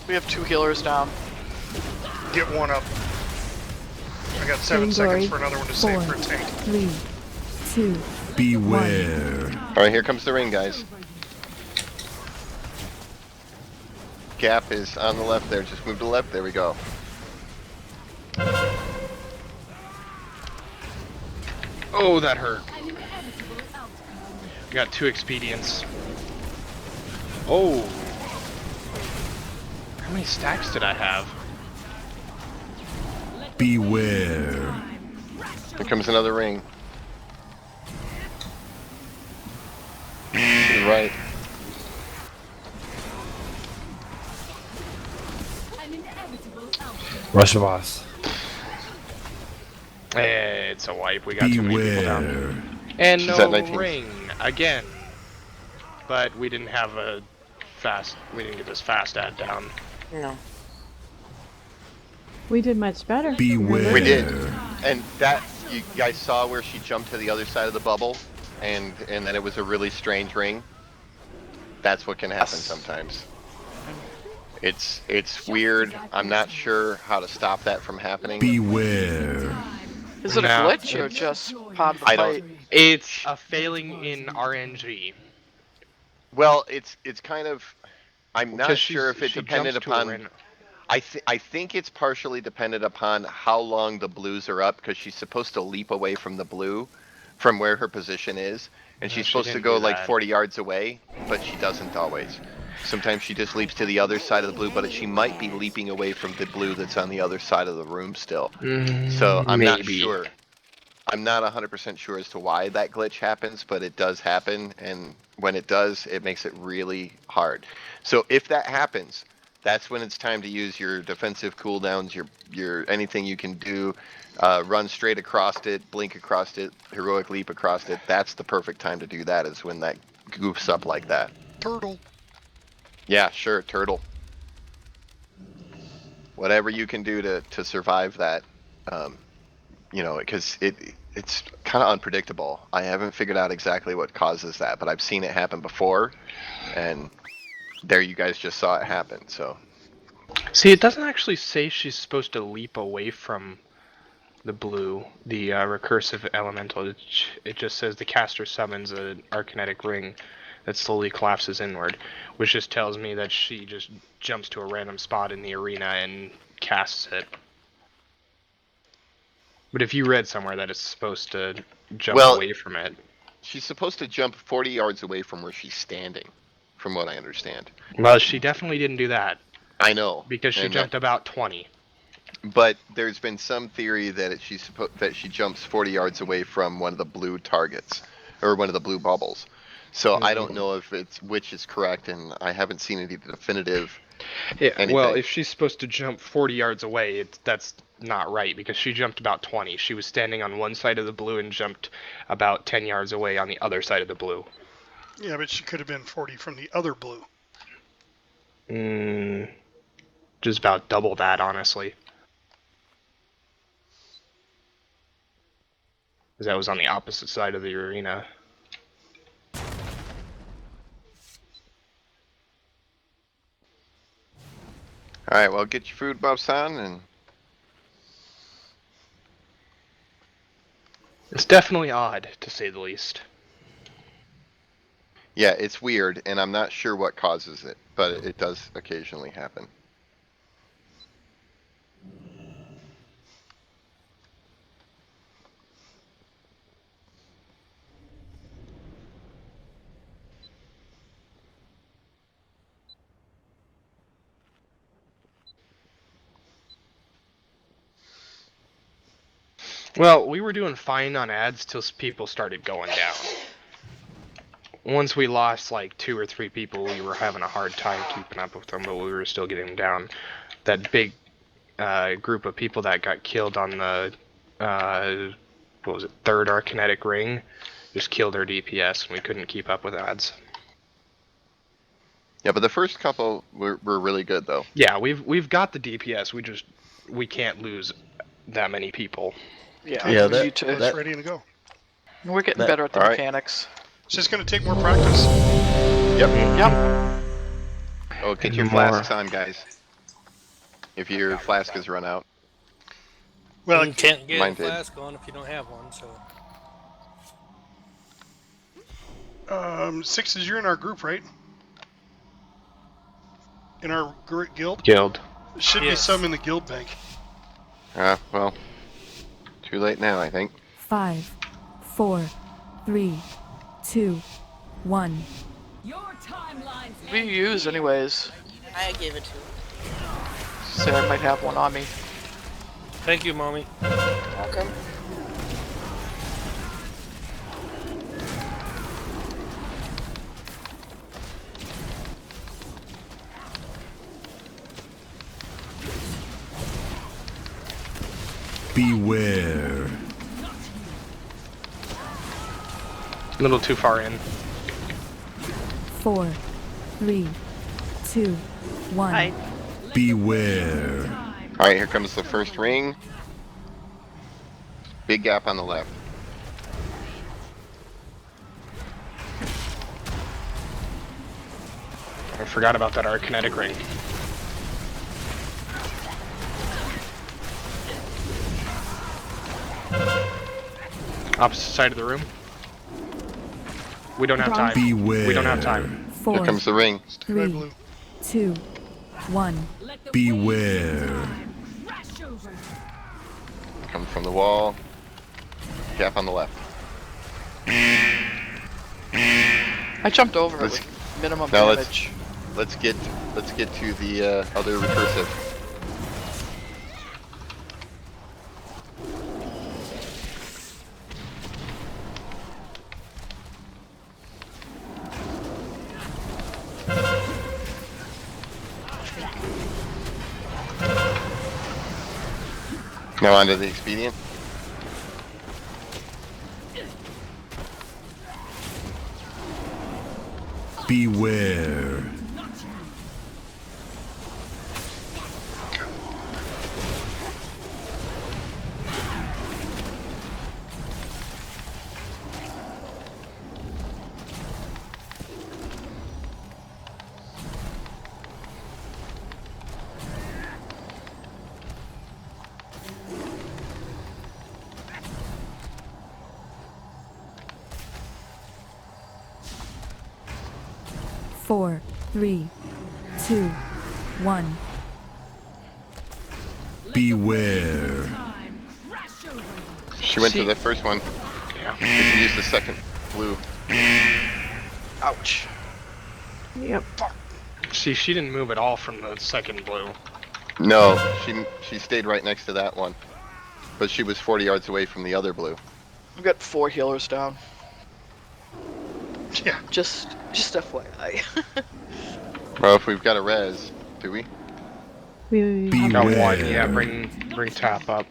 We have 2 healers down. Get one up. I got 7 seconds for another one to save for a tank. 3, 2, Beware. All right, here comes the ring, guys. Gap is on the left there. Just move to the left. There we go. Oh, that hurt. Got 2 expedients. Oh. How many stacks did I have? Beware. Here comes another ring. To the right. Rush of us. It's a wipe. We got too many people down. And She's no at 19. ring again. But we didn't have a fast. We didn't get this fast ad down. No. We did much better. Beware. We did. And that, you guys saw where she jumped to the other side of the bubble, and then it was a really strange ring. That's what can happen sometimes. It's weird. I'm not sure how to stop that from happening. Beware. Is it a glitch or just part of the I fight? don't. It's a failing in RNG. Well, it's kind of. I'm not Because sure if it she depended jumps to a upon. random- I think it's partially dependent upon how long the blues are up, because she's supposed to leap away from the blue, from where her position is, and No, she's she supposed to didn't go do like that. 40 yards away, but she doesn't always. Sometimes she just leaps to the other side of the blue, but she might be leaping away from the blue that's on the other side of the room still. So I'm not Maybe. sure. I'm not 100% sure as to why that glitch happens, but it does happen, and when it does, it makes it really hard. So if that happens, that's when it's time to use your defensive cooldowns, your anything you can do, run straight across it, blink across it, heroic leap across it. That's the perfect time to do that, is when that goofs up like that. Turtle. Yeah, sure, turtle. Whatever you can do to survive that, because it's kind of unpredictable. I haven't figured out exactly what causes that, but I've seen it happen before, and there you guys just saw it happen. So, See, it doesn't actually say she's supposed to leap away from the blue, the recursive elemental. It just says the caster summons an arcanetic ring that slowly collapses inward, which just tells me that she just jumps to a random spot in the arena and casts it. But if you read somewhere that it's supposed to jump away from it. She's supposed to jump 40 yards away from where she's standing, from what I understand. Well, she definitely didn't do that. I know. Because she jumped about 20. But there's been some theory that that she jumps 40 yards away from one of the blue targets, or one of the blue bubbles. So I don't know if which is correct, and I haven't seen any definitive. Yeah, anything. well, if she's supposed to jump 40 yards away, that's not right, because she jumped about 20. She was standing on one side of the blue and jumped about 10 yards away on the other side of the blue. Yeah, but she could have been 40 from the other blue. Just about double that, honestly. Because that was on the opposite side of the arena. Alright, well, get your food buffs on, and It's definitely odd, to say the least. yeah, it's weird, and I'm not sure what causes it, but it does occasionally happen. Well, we were doing fine on ads till people started going down. once we lost like 2 or 3 people, we were having a hard time keeping up with them, but we were still getting them down. That big group of people that got killed on the what was it, third Arkinetic ring, just killed our DPS, and we couldn't keep up with ads. Yeah, but the first couple were really good though. Yeah, we've got the DPS. We can't lose that many people. Yeah, Yeah, we need to. That's ready to go. We're getting better at the mechanics. It's just going to take more practice. Yep. Yep. Oh, get your flasks on, guys. If your flask has run out. Well, you can't get mine a did. flask on if you don't have one, so. Sixes, you're in our group, right? In our guild? Guild. There should be some in the guild bank. Well, too late now, I think. 5, 4, 3, 2, 1. What do you use anyways? I gave it to him. Sarah might have one on me. Thank you, Mommy. Welcome. Beware. A little too far in. 4, 3, 2, 1. Beware. All right, here comes the first ring. Big gap on the left. I forgot about that Arkinetic ring. Opposite side of the room. We don't have time. Beware. We don't have time. 4, Here comes the ring. 3, 2, 1. Beware. Comes from the wall. Gap on the left. I jumped over it with minimum Now damage. let's get to the other recursive. Now onto the expedient. Beware. Four, 3, 2, 1. Beware. She went to the first one. Yeah. You can use the second blue. Ouch. Yep. See, she didn't move at all from the second blue. No, she stayed right next to that one. But she was 40 yards away from the other blue. We've got 4 healers down. Yeah. Just FYI. Well, if we've got a res, do we? We Got Beware. one. Yeah, bring tap up.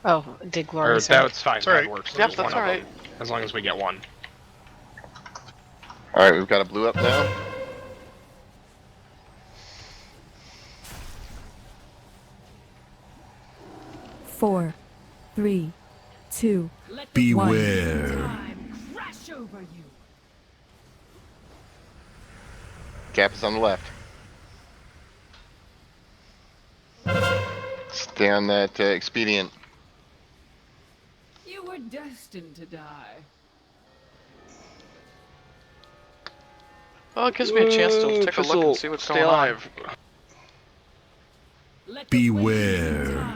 Oh, did Or Glory say? that's fine. It's That alright. works. Yep, Just that's one of alright. them, as long as we get one. Alright, we've got a blue up now. Four, 3, 2, Beware. Gap is on the left. Stay on that expedient. You were destined to die. Well, it gives me a chance to take a look and see what's Stay going alive. Beware.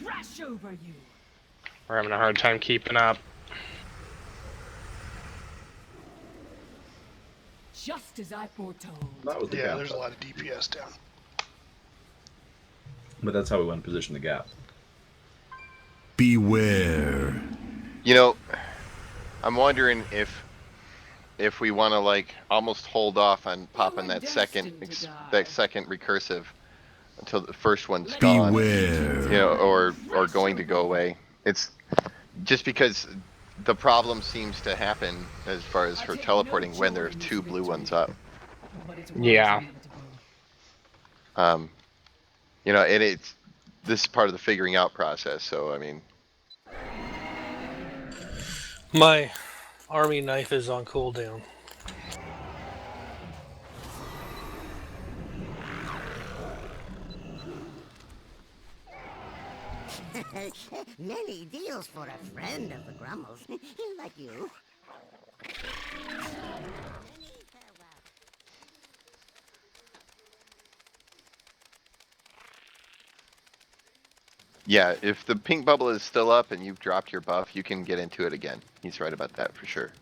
Crash over you. We're having a hard time keeping up. Just as I foretold. That was the Yeah, gap. there's a lot of DPS down. But that's how we want to position the gap. Beware. You know, I'm wondering if if we want to like almost hold off on popping that second recursive until the first one's gone. Beware. You know, or going to go away. It's just because the problem seems to happen as far as her teleporting when there's two blue ones up. Yeah. You know, and it's this is part of the figuring out process. So I mean, My army knife is on cooldown. Many deals for a friend of the Grummles, like you. yeah, if the pink bubble is still up and you've dropped your buff, you can get into it again. He's right about that for sure.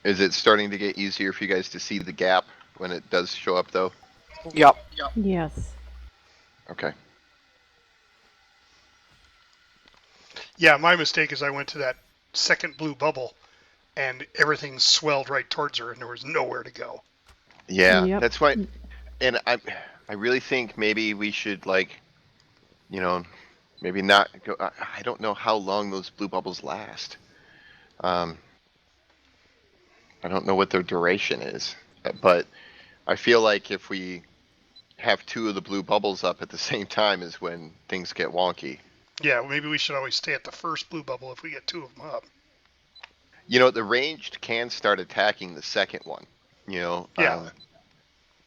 Is it starting to get easier for you guys to see the gap when it does show up, though? Yep. Yes. Okay. Yeah, my mistake is I went to that second blue bubble, and everything swelled right towards her, and there was nowhere to go. Yeah, Yep. that's why. And I really think maybe we should like, you know, maybe not go. I don't know how long those blue bubbles last. I don't know what their duration is, but I feel like if we have two of the blue bubbles up at the same time is when things get wonky. Yeah, well, maybe we should always stay at the first blue bubble if we get two of them up. You know, the ranged can start attacking the second one. You know, Yeah.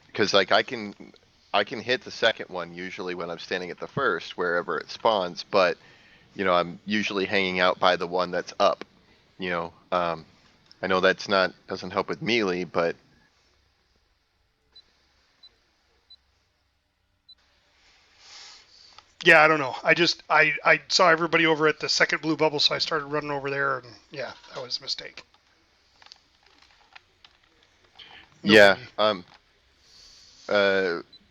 Because like I can hit the second one usually when I'm standing at the first wherever it spawns, but you know I'm usually hanging out by the one that's up. You know, I know that's not doesn't help with melee, but Yeah, I don't know. I saw everybody over at the second blue bubble, so I started running over there, and yeah, that was a mistake. yeah,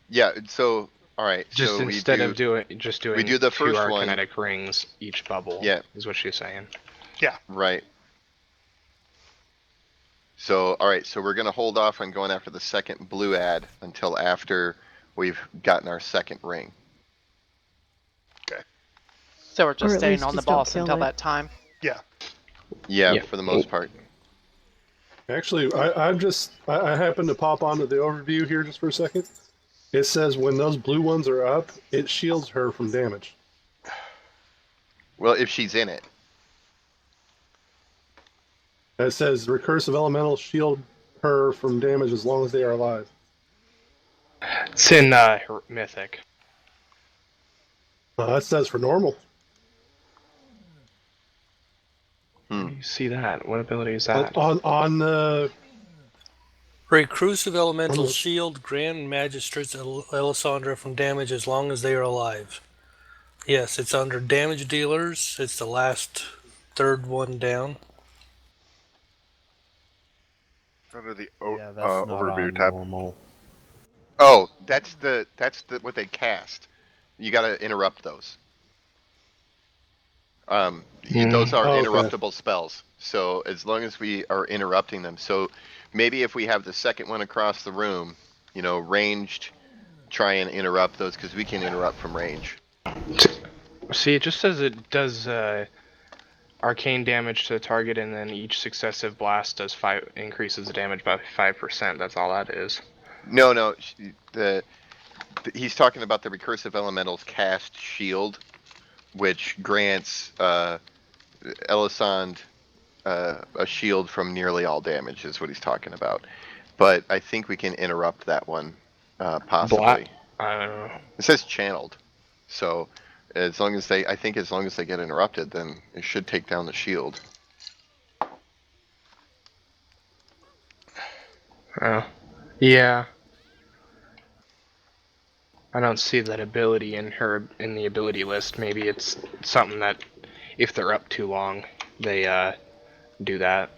yeah. So all right, Just so instead of doing we do the two first one. Arcanetic rings each bubble. Yeah, is what she's saying. Yeah. Right. So all right, so we're gonna hold off on going after the second blue ad until after we've gotten our second ring. Okay. So we're just Or at staying least on the just don't boss kill until it. that time. Yeah. Yeah, for the most part. Actually, I happened to pop onto the overview here just for a second. It says when those blue ones are up, it shields her from damage. Well, if she's in it. It says recursive elementals shield her from damage as long as they are alive. It's in Mythic. That says for normal. You see that? What ability is that? On the Reclusive Elemental shield Grand Magistrates Elisandra from damage as long as they are alive. Yes, it's under damage dealers. It's the last third one down. Under the Not overview on tab. normal. Oh, that's the what they cast. You got to interrupt those. Those are Oh, okay. interruptible spells. So as long as we are interrupting them, so maybe if we have the second one across the room, ranged, try and interrupt those because we can interrupt from range. See, it just says it does arcane damage to the target, and then each successive blast increases the damage by 5%. That's all that is. No. He's talking about the recursive elementals cast shield, which grants Elisand a shield from nearly all damage is what he's talking about. But I think we can interrupt that one, possibly. I don't know. It says channeled, so as long as they get interrupted, then it should take down the shield. Oh, yeah. I don't see that ability in the ability list. Maybe it's something that, if they're up too long, they do that.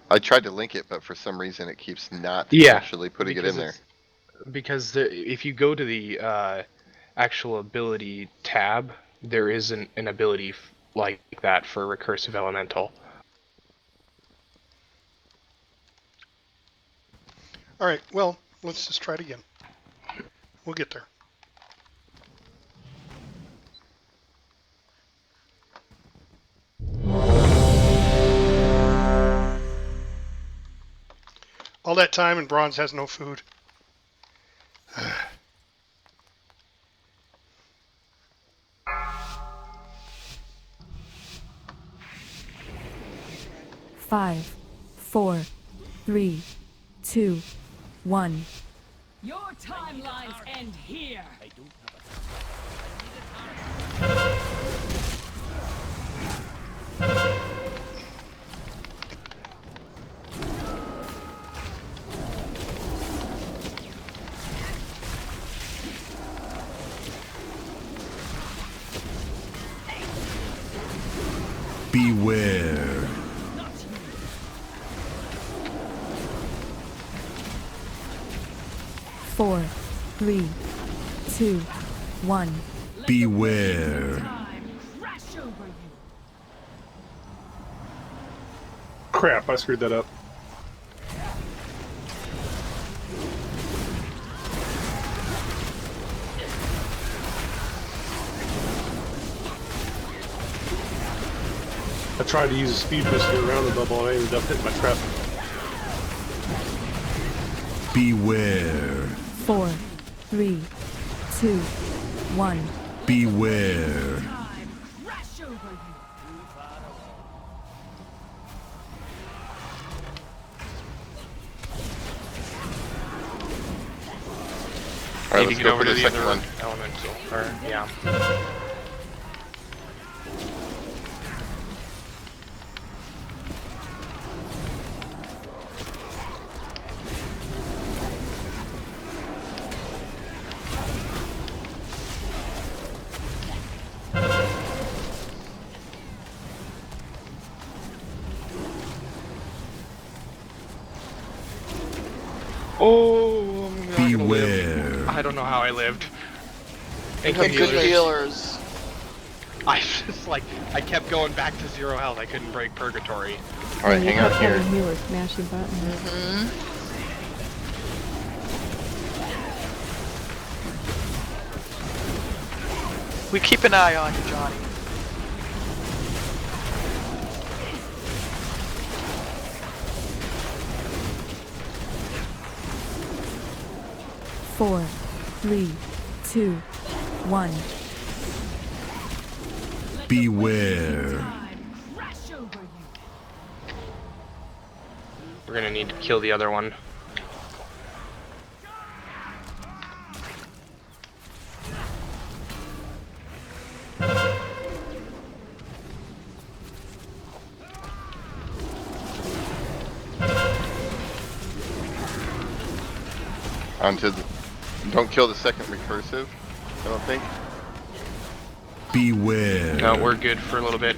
I tried to link it, but for some reason it keeps not actually putting it in there. Because if you go to the actual ability tab, there is an ability like that for recursive elemental. All right. Well, let's just try it again. We'll get there. All that time and Bronze has no food. 5, 4, 3, 2, 1. Your timelines end here. Beware. Four, 3, 2, 1. Beware. Crap, I screwed that up. I tried to use a speed boost to get around the bubble and I ended up hitting my trap. Beware. 4, 3, 2, 1. Beware. Alright, Maybe let's get go over for to the the second other one. elemental. Or, yeah. Oh, I'm not gonna live. I don't know how I lived. Good healers. I kept going back to 0 health. I couldn't break purgatory. All right, hang out here. Healer smashing button. We keep an eye on you, Johnny. Four, 3, 2, 1. Beware. We're gonna need to kill the other one. Don't kill the second recursive, I don't think. Beware. No, we're good for a little bit.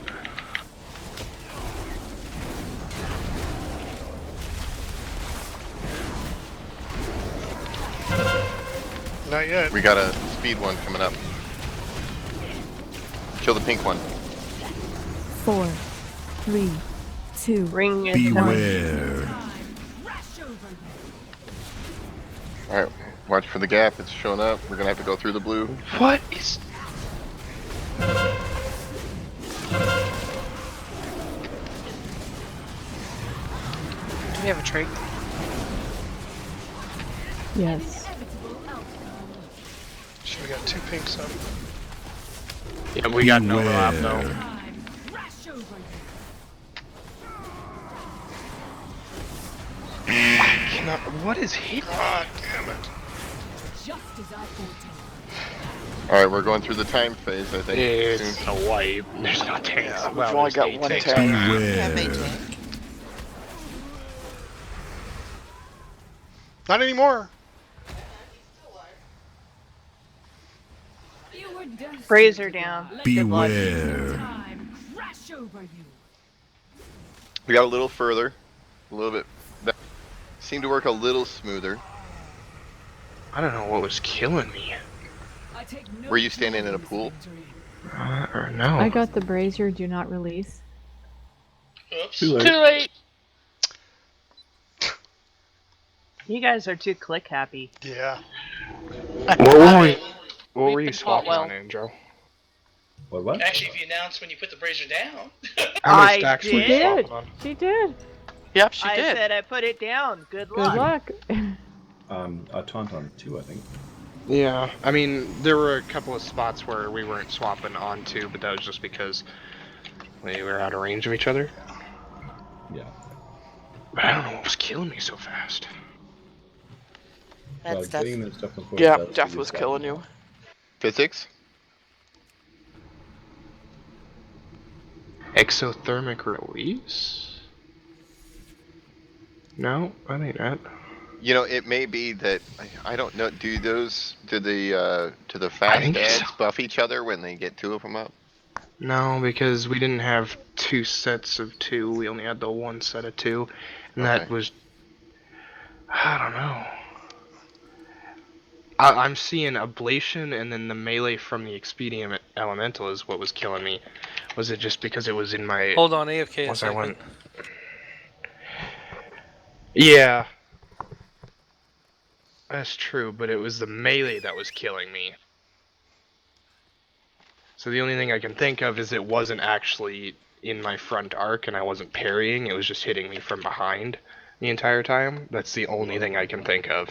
Not yet. We got a speed one coming up. Kill the pink one. 4, 3, 2, Ring is Beware. All right, watch for the gap. It's showing up. We're gonna have to go through the blue. What is? Do we have a trig? Yes. So we got 2 pinks up. Yeah, we got no overlap though. I cannot. What is hitting? God damn it! All right, we're going through the time phase. I think. It's soon. a wipe. There's no tanks. Yeah, we've Well, only there's got 8 one tanks. tank. Have a tank. Not anymore. Brazier down. Beware. We got a little further, a little bit. That seemed to work a little smoother. I don't know what was killing me. Were you standing in a pool? Or no. I got the brazier do not release. Oops. Too late. Too late. You guys are too click happy. Yeah. What were we? What We've were you been taught swapping well. on, Andrew? What? Actually, if you announce when you put the brazier down. How many I stacks were did. you She did. swapping on? She did. Yep, she I did. said I put it down. Good Good luck. luck. A Tauntaun 2, I think. Yeah, I mean, there were a couple of spots where we weren't swapping onto, but that was just because we were out of range of each other. Yeah. But I don't know what was killing me so fast. That's Death. Getting that stuff before Yeah, that's death the was good killing stuff. you. Physics? Exothermic release? No, I think not. You know, it may be that I don't know. Do the fast think ads so. buff each other when they get 2 of them up? No, because we didn't have 2 sets of 2. We only had the 1 set of 2, and that Okay. was. I don't know. I'm seeing ablation, and then the melee from the expedient elemental is what was killing me. Was it just because it was in my? Hold on, AFK a Once I second. went. Yeah. That's true, but it was the melee that was killing me. So the only thing I can think of is it wasn't actually in my front arc and I wasn't parrying, it was just hitting me from behind the entire time. That's the only thing I can think of.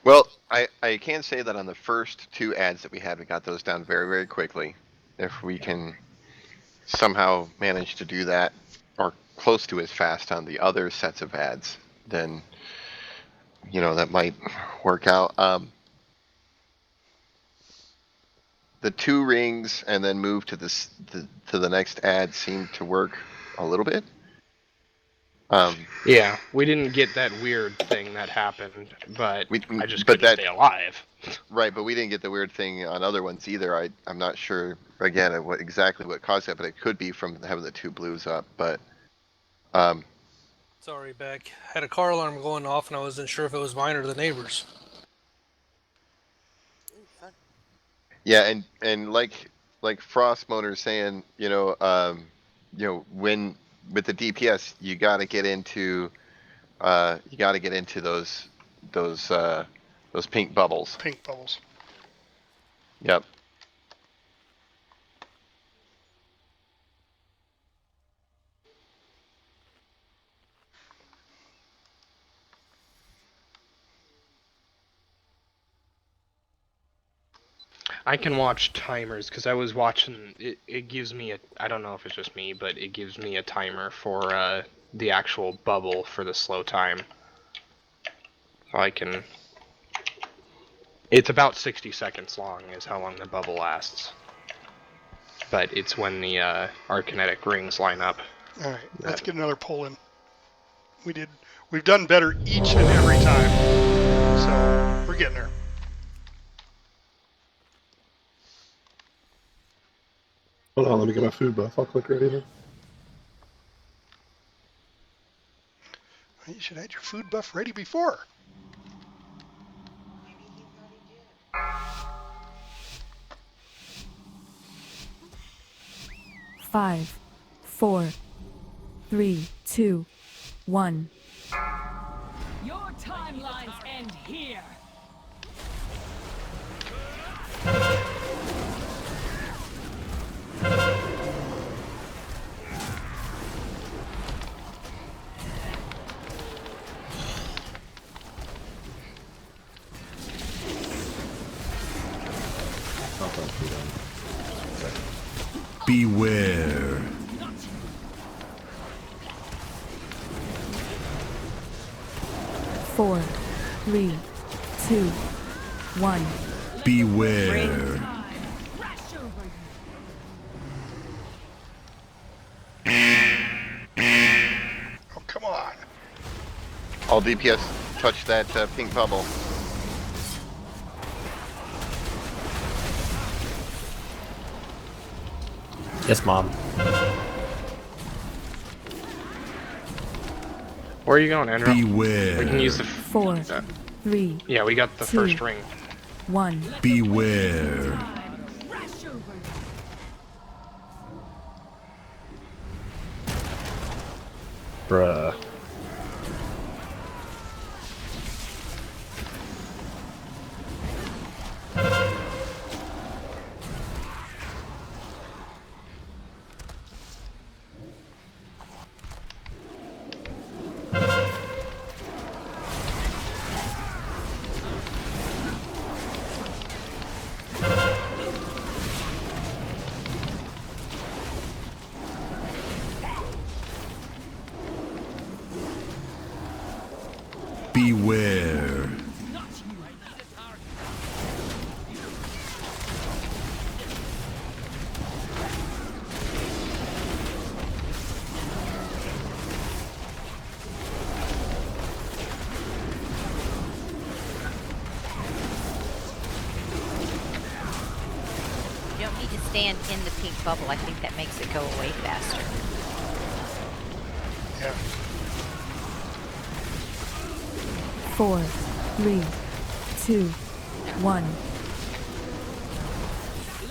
Well, I can say that on the first 2 ads that we had, we got those down very, very quickly. If we can somehow manage to do that, or close to as fast on the other sets of ads, then, you know, that might work out. The 2 rings and then move to to the next ad seemed to work a little bit. Yeah, we didn't get that weird thing that happened, but I just but couldn't stay alive. Right, but we didn't get the weird thing on other ones either. I'm not sure again exactly what caused that, but it could be from having the 2 blues up. But Sorry, Beck. Had a car alarm going off, and I wasn't sure if it was mine or the neighbor's. yeah, and like Frost Motor saying, you know, when with the DPS, you got to get into those pink bubbles. Pink bubbles. Yep. I can watch timers because I was watching. It gives me a. I don't know if it's just me, but it gives me a timer for the actual bubble for the slow time. So I can. It's about 60 seconds long, is how long the bubble lasts. But it's when the our kinetic rings line up. All right, let's get another pull in. We've done better each and every time, so we're getting there. Hold on, let me get my food buff. I'll click ready then. You should have had your food buff ready before. 5, 4, 3, 2, 1. Your timelines end here. Beware. Four, 3, 2, 1. Beware. Oh, come on. All DPS touch that pink bubble. Yes, Mom. Where are you going, Andrew? Beware. We can use the. 4, 3. Yeah, we got the 2, first ring. 1. Beware. Bruh. Beware. You don't need to stand in the pink bubble. I think that makes it go away faster. Yeah. 4, 3, 2, 1.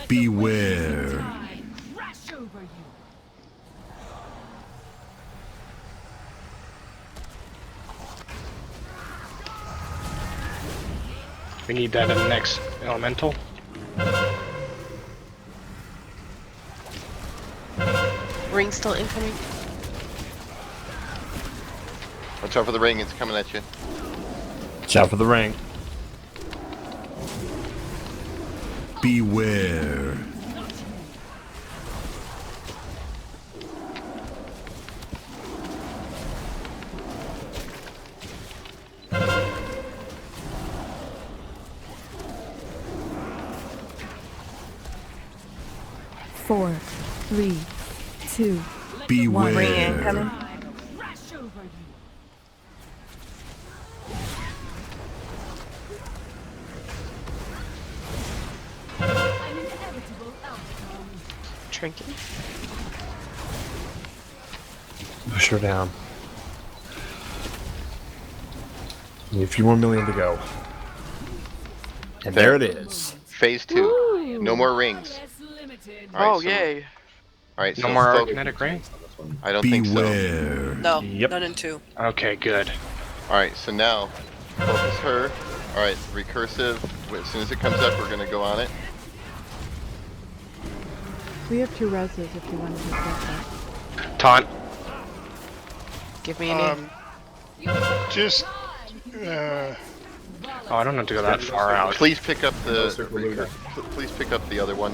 Beware. Crash over you. We need that in the next elemental. Ring still incoming. Watch out for the ring, it's coming at you. Watch out for the ring. Beware. Four, 3, 2, Beware. 1. Ring incoming. Crash over you. An inevitable outcome. Trinket. Push her down. Only a few more million to go. And there it is. Phase 2. No more rings. Oh, yay. Alright, No so more focus. Arcnetic ring? I don't think so. Beware. No, Yep. none in 2. Okay, good. Alright, so now, focus her. Alright, recursive. As soon as it comes up, we're gonna go on it. We have 2 reses if you want to discuss that. Taunt. Give me a name. Just. Oh, I don't have to go that far out. Please pick up the. Please pick up the other one.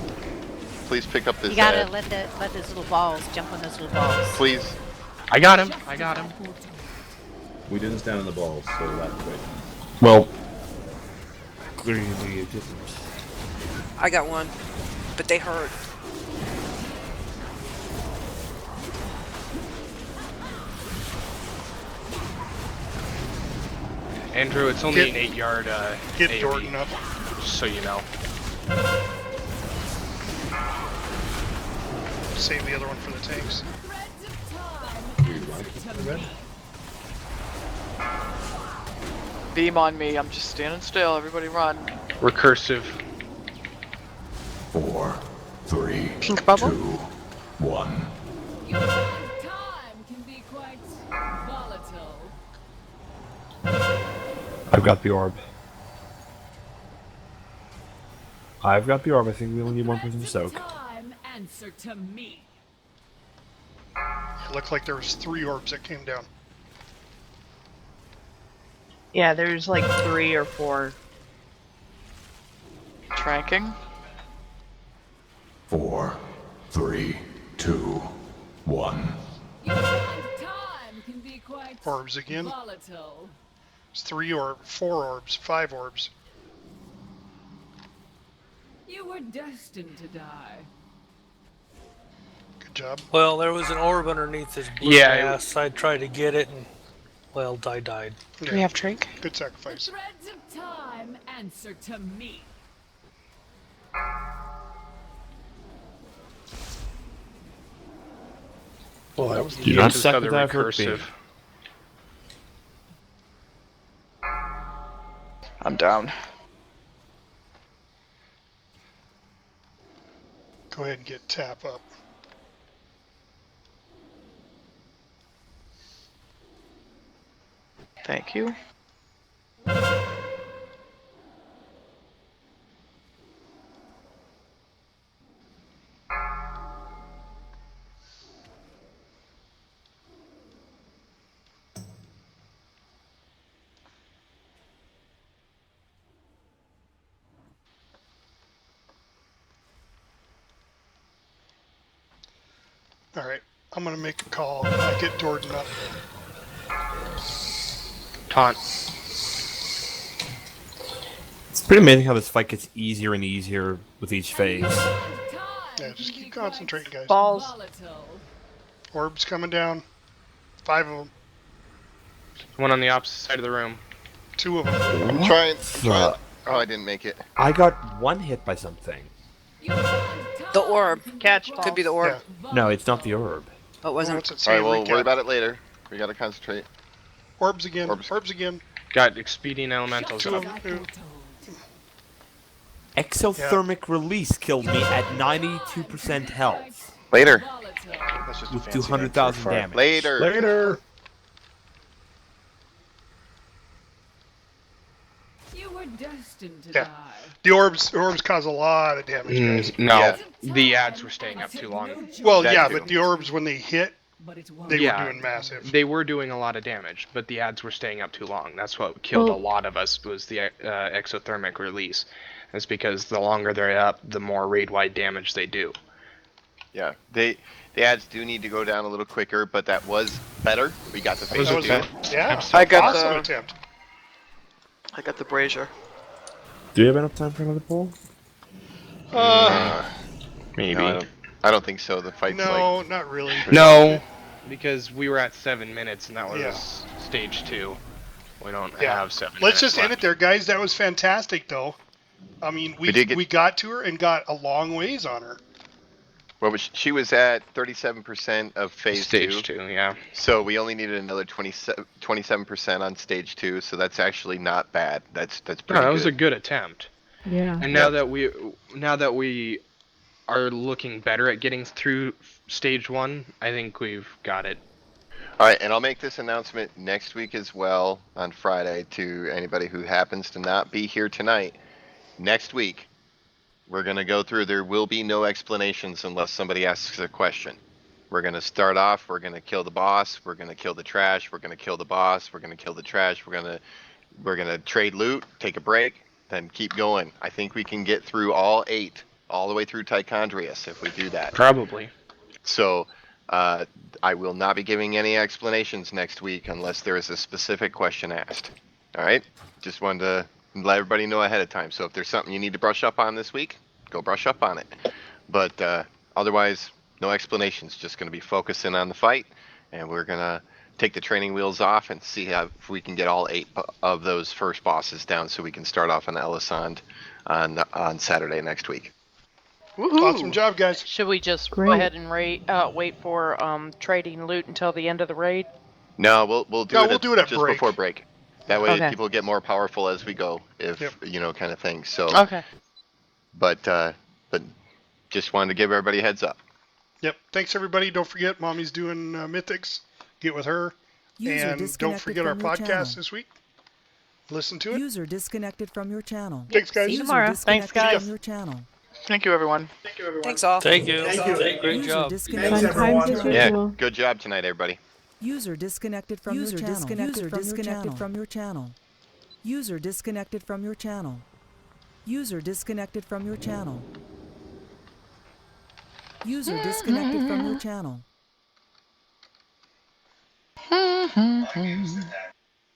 Please pick up this. You gotta let those little balls jump on those little balls. Please. I got him. I got him. We didn't stand on the balls, so that's great. Well, clearly it didn't. I got one, but they hurt. Andrew, it's only Get- an 8-yard Get AoE, Jordan up. just so you know. Save the other one for the tanks. Beam on me. I'm just standing still. Everybody run. Recursive. 4, 3, Pink bubble. 2, 1. Your time can be quite volatile. I've got the orb. I think we only need one person to soak. Time, answer to me. It looked like there was 3 orbs that came down. Yeah, there's like 3 or 4. Tracking. 4, 3, 2, 1. Your time can be quite Orbs again. volatile. It's 3 or 4 orbs, 5 orbs. You were destined to die. Good job. Well, there was an orb underneath his blue ass. I tried to get it, and well, I died. Do we have drink? Good sacrifice. Threads of time, answer to me. Well, that was Do not Just suck other with that hurt recursive. I'm down. Go ahead and get tap up. Thank you. Alright, I'm gonna make a call. Get Jordan up. Taunt. It's pretty amazing how this fight gets easier and easier with each phase. Yeah, just keep concentrating, guys. Balls. Orbs coming down. 5 of them. One on the opposite side of the room. 2 of them. I'm trying. Oh, I didn't make it. I got 1 hit by something. The orb. Catch Could be the orb. No, it's not the orb. Oh, it wasn't. What's it All say? right, we'll Recap. worry about it later. We gotta concentrate. Orbs again. Orbs again. Got expedient elementals 2 up. of them. Exothermic release killed me at 92% health. Later. That's just a With fancy name for 200,000 fire. damage. Later. Later. You were destined to Yeah. die. The orbs cause a lot of damage, guys. No, Yeah. the ads were staying up too long. Well, That yeah, too. but the orbs, when they hit, they Yeah. were doing massive. They were doing a lot of damage, but the ads were staying up too long. That's what killed Well- a lot of us, was the exothermic release. That's because the longer they're up, the more raid-wide damage they do. Yeah, the ads do need to go down a little quicker, but that was better. We got the phase That was 2. yeah, I got awesome the- attempt. I got the brazier. Do you have enough time for another poll? Maybe. No, I don't think so. The fight's No, not really. No, because we were at 7 minutes, and that was Yeah. stage 2. We don't Yeah. have 7 Let's minutes just end left. it there, guys. That was fantastic, though. I mean, we got to her and got a long ways on her. Well, she was at 37% of phase Stage 2, yeah. So we only needed another 27% on stage 2. So that's actually not bad. That's pretty No, that good. was a good attempt. Yeah. And now that we are looking better at getting through stage 1, I think we've got it. All right, and I'll make this announcement next week as well on Friday to anybody who happens to not be here tonight. Next week, we're going to go through. There will be no explanations unless somebody asks a question. We're going to start off. We're going to kill the boss. We're going to kill the trash. We're going to kill the boss. We're going to kill the trash. We're going to trade loot, take a break, then keep going. I think we can get through all 8, all the way through Tichondrius if we do that. Probably. So I will not be giving any explanations next week unless there is a specific question asked. All right? Just wanted to let everybody know ahead of time. So if there's something you need to brush up on this week, go brush up on it. But otherwise, no explanations. Just going to be focusing on the fight, and we're going to take the training wheels off and see if we can get all 8 of those first bosses down so we can start off on Elisand on Saturday next week. Awesome job, guys. Should we just go Great. ahead and wait for trading loot until the end of the raid? No, we'll do it at just break. before break. That way Okay. people get more powerful as we go, if kind of thing. So Okay. but just wanted to give everybody a heads up. Yep. Thanks, everybody. Don't forget, Mommy's doing Mythics. Get with her. User And don't disconnected forget our from your podcast channel. this week. Listen to it. User disconnected from your channel. Thanks, guys. See you User tomorrow. disconnected Thanks, guys. from your channel. Thank you, everyone. Thanks all. Thank you. Great User job. disconnected Fun times as Yeah, usual. good job tonight, everybody. User disconnected from your channel. User disconnected from your channel. User disconnected from your channel. User disconnected from your channel. User disconnected from your channel.